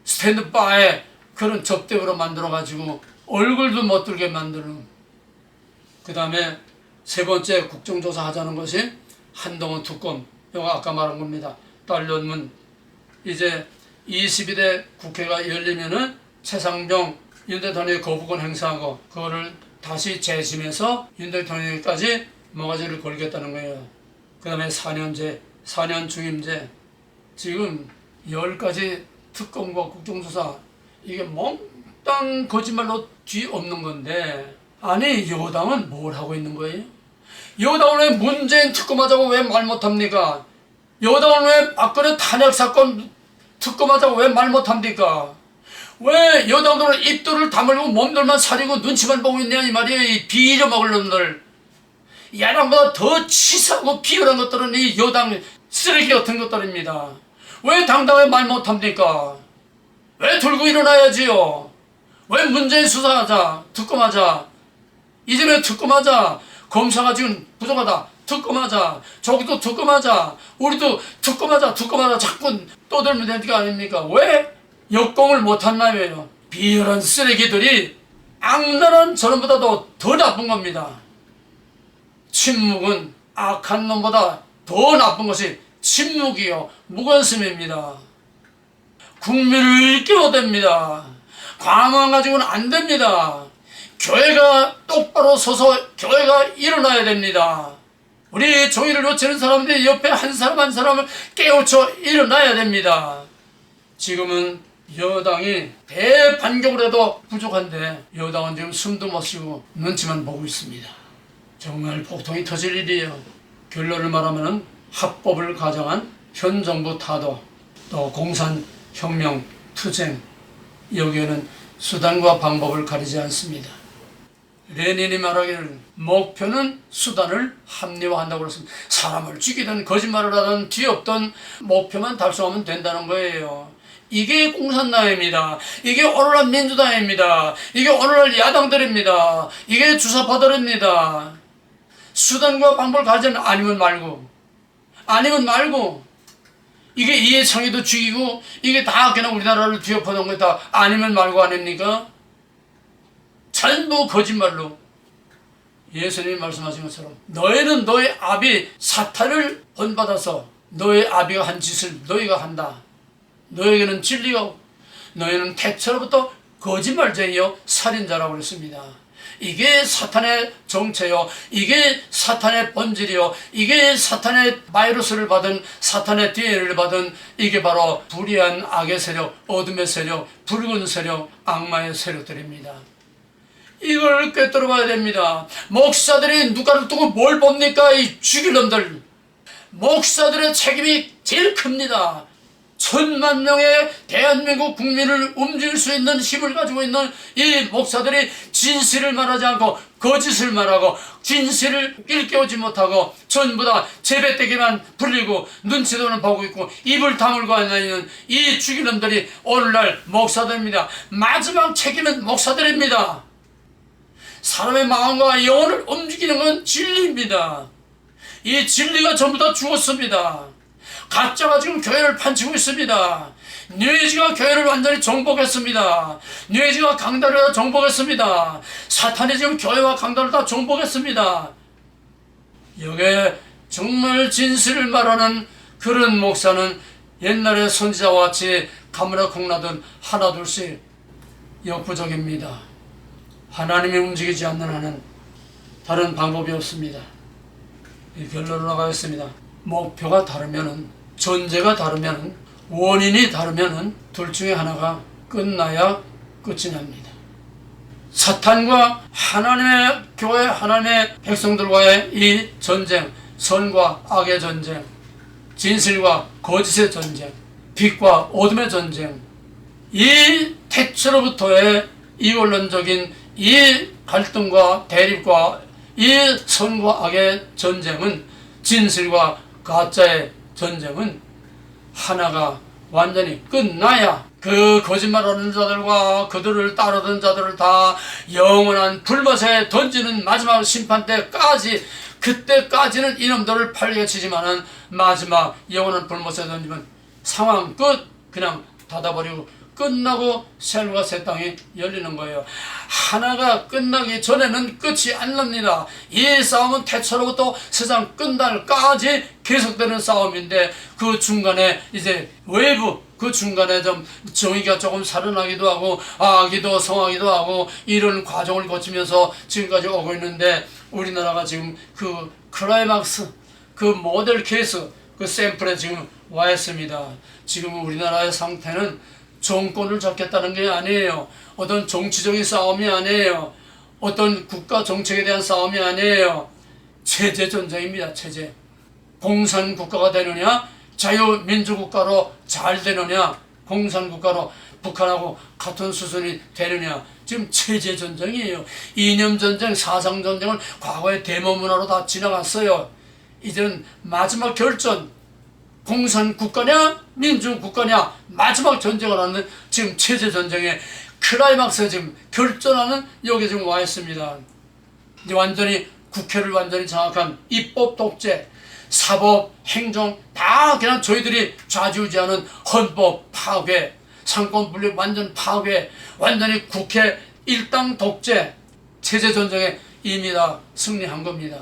스탠드바에 그런 접대로 만들어 가지고 얼굴도 못 들게 만드는. 그 다음에 세 번째 국정조사 하자는 것이 한동훈 특검. 이거 아까 말한 겁니다. 딸려면 이제 22대 국회가 열리면은 최상병 윤 대통령이 거부권 행사하고 그거를 다시 재심해서 윤 대통령까지 모가지를 걸겠다는 거예요. 그 다음에 4년제, 4년 중임제. 지금 10가지 특검과 국정조사 이게 몽땅 거짓말로 뒤엎는 건데 아니 여당은 뭘 하고 있는 거예요? 여당은 왜 문재인 특검하자고 왜 말 못합니까? 여당은 왜 박근혜 탄핵 사건 특검하자고 왜 말 못합니까? 왜 여당들은 입들을 다물고 몸들만 사리고 눈치만 보고 있냐 이 말이에요. 이 비려먹을 놈들. 야당보다 더 치사하고 비열한 것들은 이 여당 쓰레기 같은 것들입니다. 왜 당당하게 말 못합니까? 왜 들고 일어나야지요? 왜 문재인 수사하자, 특검하자, 이재명 특검하자, 검사가 지금 부족하다, 특검하자, 저기도 특검하자, 우리도 특검하자 자꾸 떠들면 되는 게 아닙니까? 왜 역공을 못한다며요? 비열한 쓰레기들이 악랄한 저놈보다도 더 나쁜 겁니다. 침묵은 악한 놈보다 더 나쁜 것이 침묵이요 무관심입니다. 국민을 깨워댑니다. 과만 가지고는 안 됩니다. 교회가 똑바로 서서 교회가 일어나야 됩니다. 우리 종이를 놓치는 사람들이 옆에 한 사람 한 사람을 깨우쳐 일어나야 됩니다. 지금은 여당이 대반격을 해도 부족한데 여당은 지금 숨도 못 쉬고 눈치만 보고 있습니다. 정말 폭동이 터질 일이에요. 결론을 말하면 합법을 가정한 현 정부 타도, 또 공산혁명 투쟁, 여기에는 수단과 방법을 가리지 않습니다. 레닌이 말하기를 목표는 수단을 합리화한다고 그랬습니다. 사람을 죽이든 거짓말을 하든 뒤엎든 목표만 달성하면 된다는 거예요. 이게 공산당입니다. 이게 오늘날 민주당입니다. 이게 오늘날 야당들입니다. 이게 주사파들입니다. 수단과 방법을 가지면 아니면 말고 이게 이해창의도 죽이고 이게 다 그냥 우리나라를 뒤엎어놓은 거 다 아니면 말고 아닙니까? 전부 거짓말로. 예수님이 말씀하신 것처럼 너희는 너희 아비 사탄을 본받아서 너희 아비가 한 짓을 너희가 한다. 너에게는 진리가 없고 너희는 태초로부터 거짓말쟁이요 살인자라고 그랬습니다. 이게 사탄의 정체요, 이게 사탄의 본질이요, 이게 사탄의 바이러스를 받은, 사탄의 DNA를 받은, 이게 바로 불의한 악의 세력, 어둠의 세력, 붉은 세력, 악마의 세력들입니다. 이걸 꿰뚫어 봐야 됩니다. 목사들이 누가를 두고 뭘 봅니까? 이 죽일 놈들. 목사들의 책임이 제일 큽니다. 1,000만 명의 대한민국 국민을 움직일 수 있는 힘을 가지고 있는 이 목사들이 진실을 말하지 않고 거짓을 말하고 진실을 일깨우지 못하고 전부 다 재배떼기만 불리고 눈치도는 보고 있고 입을 다물고 앉아있는 이 죽일 놈들이 오늘날 목사들입니다. 마지막 책임은 목사들입니다. 사람의 마음과 영혼을 움직이는 건 진리입니다. 이 진리가 전부 다 죽었습니다. 가짜가 지금 교회를 판치고 있습니다. 뉴에이지가 교회를 완전히 정복했습니다. 뉴에이지가 강단을 정복했습니다. 사탄이 지금 교회와 강단을 다 정복했습니다. 여기에 정말 진실을 말하는 그런 목사는 옛날의 선지자와 같이 가물어 콩나듯 하나둘씩 역부족입니다. 하나님이 움직이지 않는 한은 다른 방법이 없습니다. 이 결론으로 나가겠습니다. 목표가 다르면은, 전제가 다르면은, 원인이 다르면은 둘 중에 하나가 끝나야 끝이 납니다. 사탄과 하나님의 교회, 하나님의 백성들과의 이 전쟁, 선과 악의 전쟁, 진실과 거짓의 전쟁, 빛과 어둠의 전쟁, 이 태초로부터의 이원론적인 이 갈등과 대립과 이 선과 악의 전쟁은, 진실과 가짜의 전쟁은 하나가 완전히 끝나야 그 거짓말하는 자들과 그들을 따르던 자들을 다 영원한 불못에 던지는 마지막 심판 때까지, 그때까지는 이놈들을 팔리게 치지만은 마지막 영원한 불못에 던지면 상황 끝, 그냥 닫아버리고 끝나고 새하늘과 새 땅이 열리는 거예요. 하나가 끝나기 전에는 끝이 안 납니다. 이 싸움은 태초로부터 세상 끝날까지 계속되는 싸움인데, 그 중간에 이제 외부, 그 중간에 좀 정의가 조금 살아나기도 하고 악이도 성하기도 하고 이런 과정을 거치면서 지금까지 오고 있는데, 우리나라가 지금 그 클라이막스, 그 모델 케이스, 그 샘플에 지금 와 있습니다. 지금 우리나라의 상태는 정권을 잡겠다는 게 아니에요. 어떤 정치적인 싸움이 아니에요. 어떤 국가 정책에 대한 싸움이 아니에요. 체제 전쟁입니다. 체제. 공산국가가 되느냐, 자유민주국가로 잘 되느냐, 공산국가로 북한하고 같은 수준이 되느냐, 지금 체제 전쟁이에요. 이념 전쟁, 사상 전쟁을 과거의 대모문화로 다 지나갔어요. 이제는 마지막 결전, 공산국가냐 민주국가냐 마지막 전쟁을 하는 지금 체제전쟁의 클라이막스에 지금 결전하는 여기 지금 와 있습니다. 이제 완전히 국회를 완전히 장악한 입법 독재, 사법, 행정 다 그냥 저희들이 좌지우지하는 헌법 파괴, 상권 분립 완전 파괴, 완전히 국회 일당 독재 체제전쟁에 이미 다 승리한 겁니다.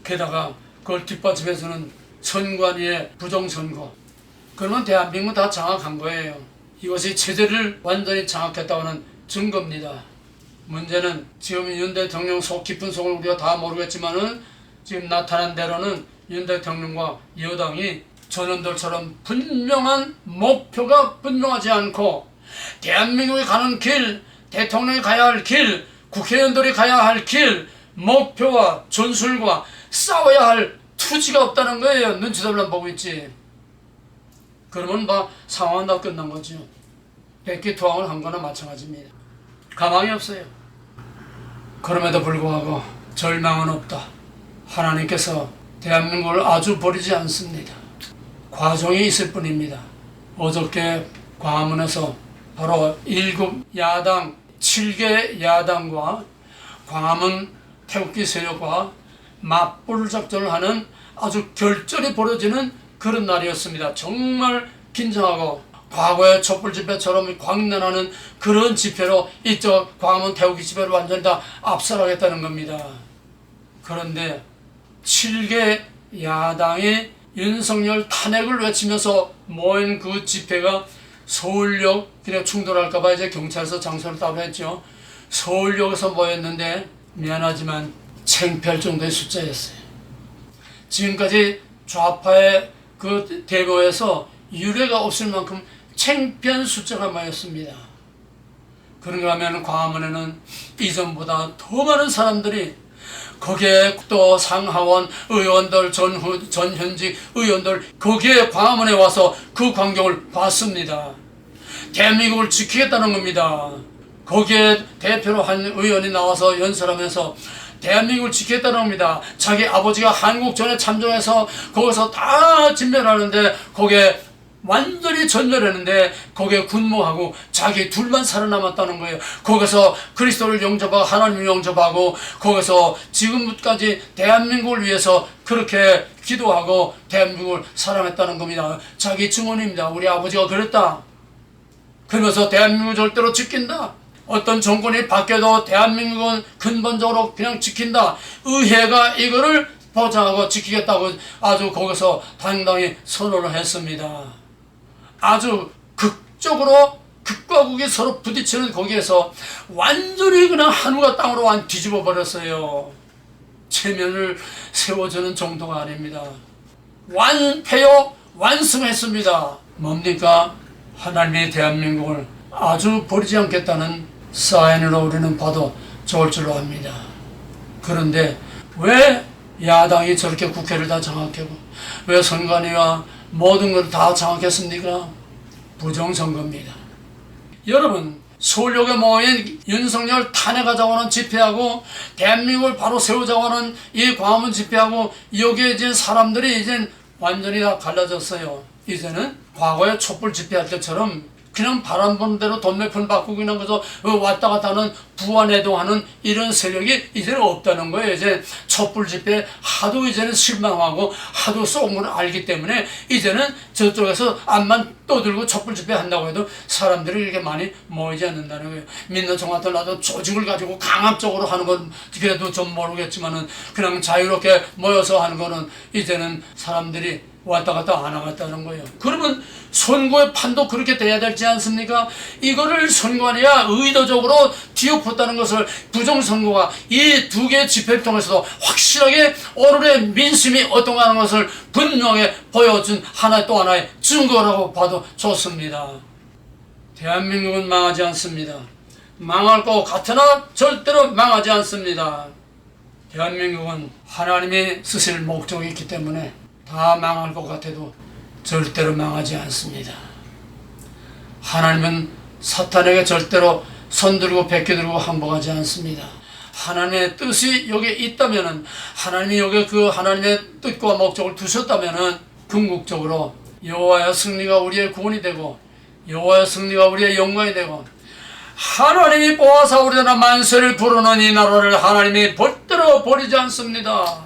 게다가 그걸 뒷받침해서는 선관위의 부정선거, 그러면 대한민국 다 장악한 거예요. 이것이 체제를 완전히 장악했다는 증거입니다. 문제는 지금 윤 대통령 속 깊은 속을 우리가 다 모르겠지만은 지금 나타난 대로는 윤 대통령과 여당이 전원들처럼 분명한 목표가 분명하지 않고 대한민국이 가는 길, 대통령이 가야 할 길, 국회의원들이 가야 할 길, 목표와 전술과 싸워야 할 투지가 없다는 거예요. 눈치들만 보고 있지. 그러면 상황은 다 끝난 거죠. 백기투항을 한 거나 마찬가지입니다. 가망이 없어요. 그럼에도 불구하고 절망은 없다. 하나님께서 대한민국을 아주 버리지 않습니다. 과정이 있을 뿐입니다. 어저께 광화문에서 바로 7야당, 7개 야당과 광화문 태극기 세력과 맞불 작전을 하는 아주 결전이 벌어지는 그런 날이었습니다. 정말 긴장하고 과거의 촛불 집회처럼 광란하는 그런 집회로 이쪽 광화문 태극기 집회를 완전히 다 압살하겠다는 겁니다. 그런데 7개 야당이 윤석열 탄핵을 외치면서 모인 그 집회가 서울역, 그래 충돌할까봐 이제 경찰서 장소를 따로했죠. 서울역에서 모였는데 미안하지만 창피할 정도의 숫자였어요. 지금까지 좌파의 그 대거에서 유례가 없을 만큼 창피한 숫자가 모였습니다. 그런가 하면 광화문에는 이전보다 더 많은 사람들이 거기에 또 상하원 의원들, 전현직 의원들 거기에 광화문에 와서 그 광경을 봤습니다. 대한민국을 지키겠다는 겁니다. 거기에 대표로 한 의원이 나와서 연설하면서 대한민국을 지키겠다는 겁니다. 자기 아버지가 한국전에 참전해서 거기서 다 진멸하는데 거기에 완전히 전멸했는데 거기에 군무하고 자기 둘만 살아남았다는 거예요. 거기서 그리스도를 영접하고 하나님을 영접하고 거기서 지금까지 대한민국을 위해서 그렇게 기도하고 대한민국을 사랑했다는 겁니다. 자기 증언입니다. 우리 아버지가 그랬다. 그러면서 대한민국을 절대로 지킨다. 어떤 정권이 바뀌어도 대한민국은 근본적으로 그냥 지킨다. 의회가 이거를 보장하고 지키겠다고 아주 거기서 당당히 선언을 했습니다. 아주 극적으로 극과 극이 서로 부딪히는 거기에서 완전히 그냥 하늘과 땅으로 뒤집어 버렸어요. 체면을 세워주는 정도가 아닙니다. 완패요 완승했습니다. 뭡니까? 하나님이 대한민국을 아주 버리지 않겠다는 사인으로 우리는 봐도 좋을 줄로 압니다. 그런데 왜 야당이 저렇게 국회를 다 장악하고 왜 선관위와 모든 걸 다 장악했습니까? 부정선거입니다. 여러분, 서울역에 모인 윤석열 탄핵하자고 하는 집회하고 대한민국을 바로 세우자고 하는 이 광화문 집회하고 여기에 이제 사람들이 이제 완전히 다 갈라졌어요. 이제는 과거에 촛불 집회할 때처럼 그냥 바람 부는 대로 돈 몇 푼 받고 그냥 그래서 왔다 갔다 하는 부안해동하는 이런 세력이 이제는 없다는 거예요. 이제 촛불 집회 하도 이제는 실망하고 하도 쏘은 걸 알기 때문에 이제는 저쪽에서 암만 떠들고 촛불 집회 한다고 해도 사람들이 이렇게 많이 모이지 않는다는 거예요. 믿는 종 같은 나도 조직을 가지고 강압적으로 하는 건 그래도 좀 모르겠지만은 그냥 자유롭게 모여서 하는 거는 이제는 사람들이 왔다 갔다 안 하겠다는 거예요. 그러면 선거의 판도 그렇게 돼야 되지 않습니까? 이거를 선관위가 의도적으로 뒤엎었다는 것을 부정선거가 이 두 개의 집회를 통해서도 확실하게 오늘의 민심이 어떤가 하는 것을 분명하게 보여준 하나의 또 하나의 증거라고 봐도 좋습니다. 대한민국은 망하지 않습니다. 망할 것 같으나 절대로 망하지 않습니다. 대한민국은 하나님이 쓰실 목적이 있기 때문에 다 망할 것 같아도 절대로 망하지 않습니다. 하나님은 사탄에게 절대로 손들고 베껴들고 항복하지 않습니다. 하나님의 뜻이 여기에 있다면은 하나님이 여기에 그 하나님의 뜻과 목적을 두셨다면은 궁극적으로 여호와의 승리가 우리의 구원이 되고 여호와의 승리가 우리의 영광이 되고 하나님이 보아사 우리나라 만세를 부르는 이 나라를 하나님이 절대로 버리지 않습니다.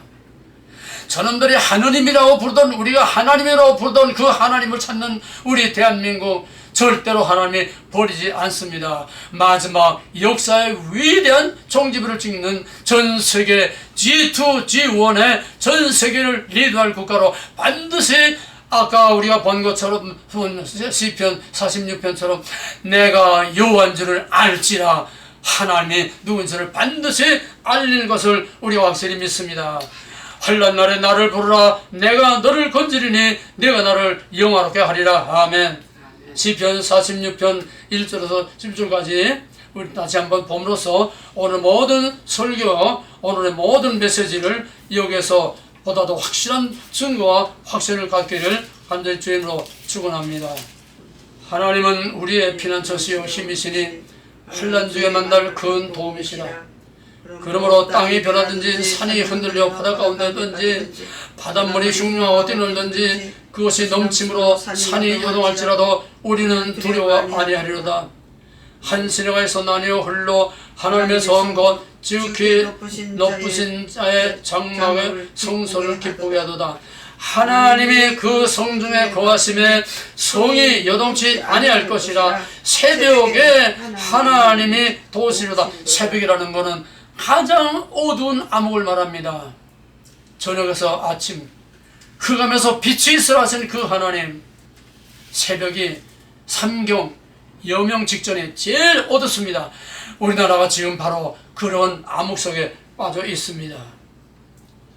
저놈들이 하느님이라고 부르던 우리가 하나님이라고 부르던 그 하나님을 찾는 우리 대한민국 절대로 하나님이 버리지 않습니다. 마지막 역사의 위대한 종지부를 찍는 전 세계 G2, G1의 전 세계를 리드할 국가로 반드시 아까 우리가 본 것처럼 시편 46편처럼 내가 여호와인 줄을 알지라 하나님이 누군지를 반드시 알리는 것을 우리가 확실히 믿습니다. 환난 날에 나를 부르라 내가 너를 건지리니 내가 나를 영화롭게 하리라. 아멘. 시편 46편 1절에서 10절까지 우리 다시 한번 봄으로써 오늘 모든 설교, 오늘의 모든 메시지를 여기에서 보다도 확실한 증거와 확신을 갖기를 간절히 주님으로 축원합니다. 하나님은 우리의 피난처시요 힘이시니 환난 중에 만날 큰 도움이시라. 그러므로 땅이 변하든지 산이 흔들려 바다 가운데든지 바닷물이 흉흉하고 뛰놀든지 그것이 넘침으로 산이 요동할지라도 우리는 두려워 아니하리로다. 한 시내가에서 나뉘어 흘러 하나님의 성 곧 지극히 높으신 자의 장막의 성소를 기쁘게 하도다. 하나님이 그 성 중에 거하심에 성이 여동치 아니할 것이라. 새벽에 하나님이 도시로다. 새벽이라는 것은 가장 어두운 암흑을 말합니다. 저녁에서 아침 흑암에서 빛이 있으라 하신 그 하나님, 새벽이 삼경 여명 직전에 제일 어둡습니다. 우리나라가 지금 바로 그런 암흑 속에 빠져 있습니다.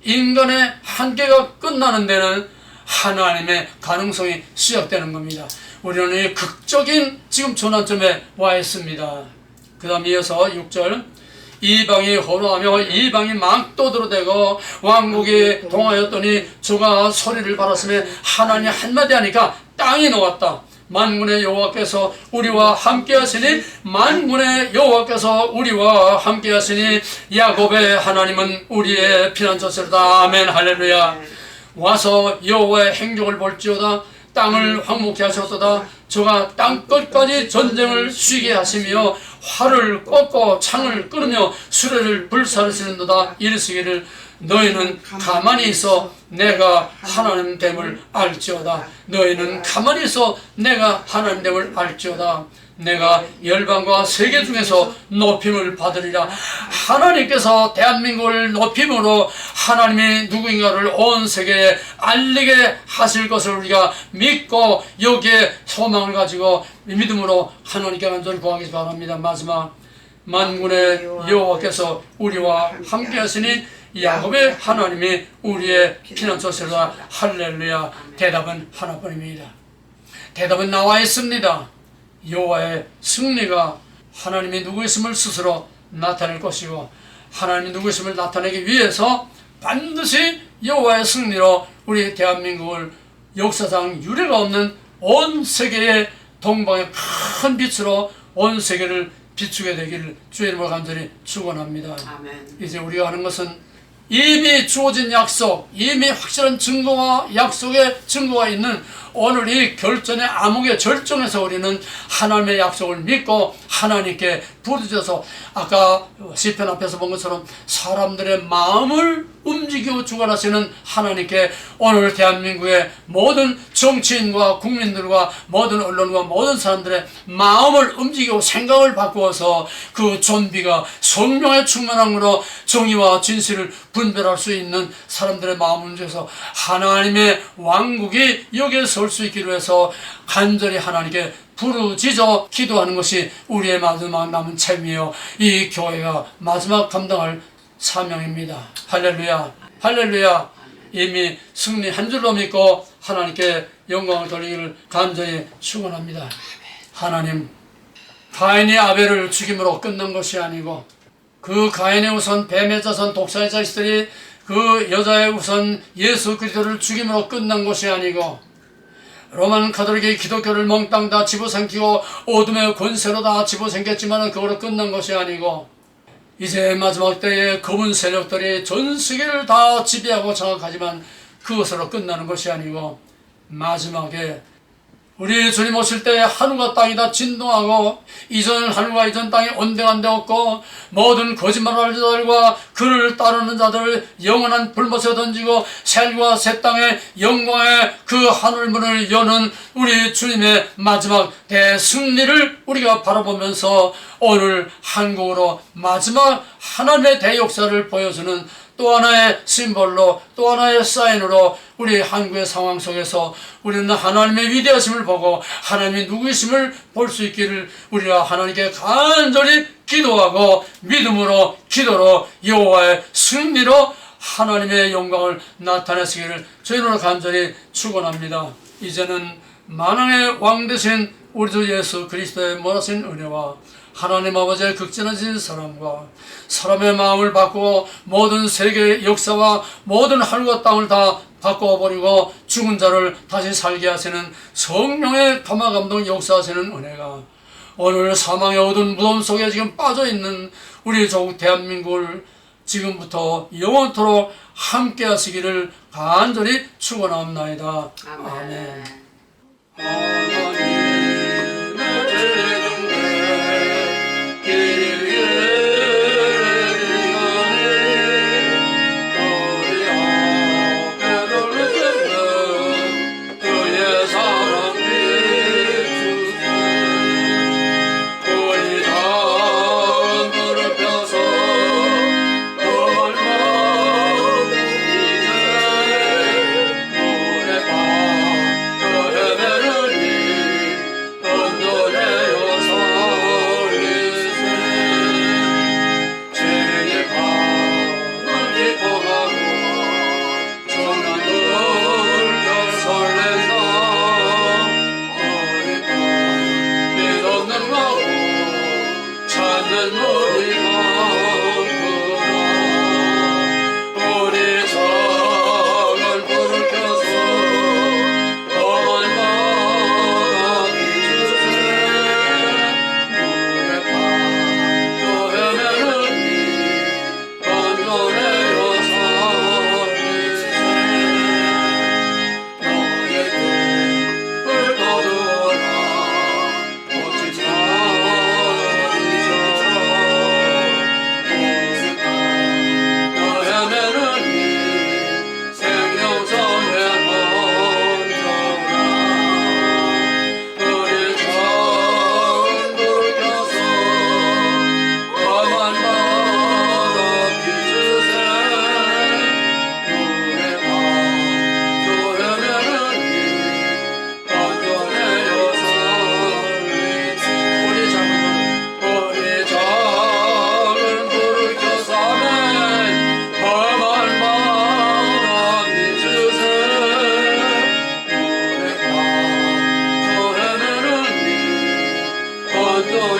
인간의 한계가 끝나는 데는 하나님의 가능성이 시작되는 겁니다. 우리는 이 극적인 지금 전환점에 와 있습니다. 그 다음 이어서 6절 이방이 허로하며 이방이 망토대로 되고 왕국이 동하였더니 저가 소리를 발았으며 하나님 한마디 하니까 땅이 녹았다. 만군의 여호와께서 우리와 함께 하시니 만군의 여호와께서 우리와 함께 하시니 야곱의 하나님은 우리의 피난처시로다. 아멘. 할렐루야. 와서 여호와의 행적을 볼지어다. 땅을 황무케 하셨도다. 저가 땅끝까지 전쟁을 쉬게 하시며 활을 꺾고 창을 끊으며 수레를 불사르시는도다. 이르시기를 너희는 가만히 있어 내가 하나님 됨을 알지어다. 너희는 가만히 있어 내가 하나님 됨을 알지어다. 내가 열방과 세계 중에서 높임을 받으리라. 하나님께서 대한민국을 높임으로 하나님이 누구인가를 온 세계에 알리게 하실 것을 우리가 믿고 여기에 소망을 가지고 믿음으로 하나님께 간절히 구하기 바랍니다. 마지막 만군의 여호와께서 우리와 함께 하시니 야곱의 하나님이 우리의 피난처시로다. 할렐루야. 대답은 하나뿐입니다. 대답은 나와 있습니다. 여호와의 승리가 하나님이 누구였음을 스스로 나타낼 것이고 하나님이 누구였음을 나타내기 위해서 반드시 여호와의 승리로 우리 대한민국을 역사상 유례가 없는 온 세계의 동방의 큰 빛으로 온 세계를 비추게 되기를 주의 이름으로 간절히 축원합니다. 이제 우리가 하는 것은 이미 주어진 약속, 이미 확실한 증거와 약속의 증거가 있는 오늘 이 결전의 암흑의 절정에서 우리는 하나님의 약속을 믿고 하나님께 부르짖어서 아까 시편 앞에서 본 것처럼 사람들의 마음을 움직이고 주관하시는 하나님께 오늘 대한민국의 모든 정치인과 국민들과 모든 언론과 모든 사람들의 마음을 움직이고 생각을 바꾸어서 그 존비가 성령에 충만함으로 정의와 진실을 분별할 수 있는 사람들의 마음을 움직여서 하나님의 왕국이 여기에 설 수 있기로 해서 간절히 하나님께 부르짖어 기도하는 것이 우리의 마지막 남은 책임이요 이 교회가 마지막 감당할 사명입니다. 할렐루야. 할렐루야. 이미 승리한 줄로 믿고 하나님께 영광을 돌리기를 간절히 축원합니다. 하나님, 가인이 아벨을 죽임으로 끝난 것이 아니고 그 가인의 우선 뱀의 자손 독사의 자식들이 그 여자의 우선 예수 그리스도를 죽임으로 끝난 것이 아니고 로만 가톨릭이 기독교를 몽땅 다 집어삼키고 어둠의 권세로 다 집어삼켰지만 그거로 끝난 것이 아니고 이제 마지막 때에 검은 세력들이 전 세계를 다 지배하고 장악하지만 그것으로 끝나는 것이 아니고 마지막에 우리 주님 오실 때 하늘과 땅이 다 진동하고 이전 하늘과 이전 땅이 온데간데 없고 모든 거짓말하는 자들과 그를 따르는 자들을 영원한 불못에 던지고 셀과 새 땅의 영광의 그 하늘문을 여는 우리 주님의 마지막 대승리를 우리가 바라보면서 오늘 한국으로 마지막 하나님의 대역사를 보여주는 또 하나의 심벌로, 또 하나의 사인으로 우리 한국의 상황 속에서 우리는 하나님의 위대하심을 보고 하나님이 누구이심을 볼 수 있기를 우리가 하나님께 간절히 기도하고 믿음으로 기도로 여호와의 승리로 하나님의 영광을 나타내시기를 주님으로 간절히 축원합니다. 이제는 만왕의 왕 되신 우리 주 예수 그리스도의 모라신 은혜와 하나님 아버지의 극진하신 사랑과 사람의 마음을 바꾸고 모든 세계의 역사와 모든 하늘과 땅을 다 바꿔버리고 죽은 자를 다시 살게 하시는 성령의 감화감동 역사하시는 은혜가 오늘 사망의 어두운 무덤 속에 지금 빠져있는 우리 조국 대한민국을 지금부터 영원토록 함께 하시기를 간절히 축원하옵나이다. 아멘. 하나님의 제중대 길게 행하니 우리 앞에 돌리시는 그의 사랑 비추세 우리 작은 불을 펴서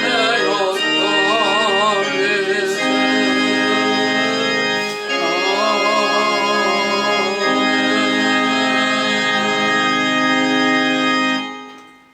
내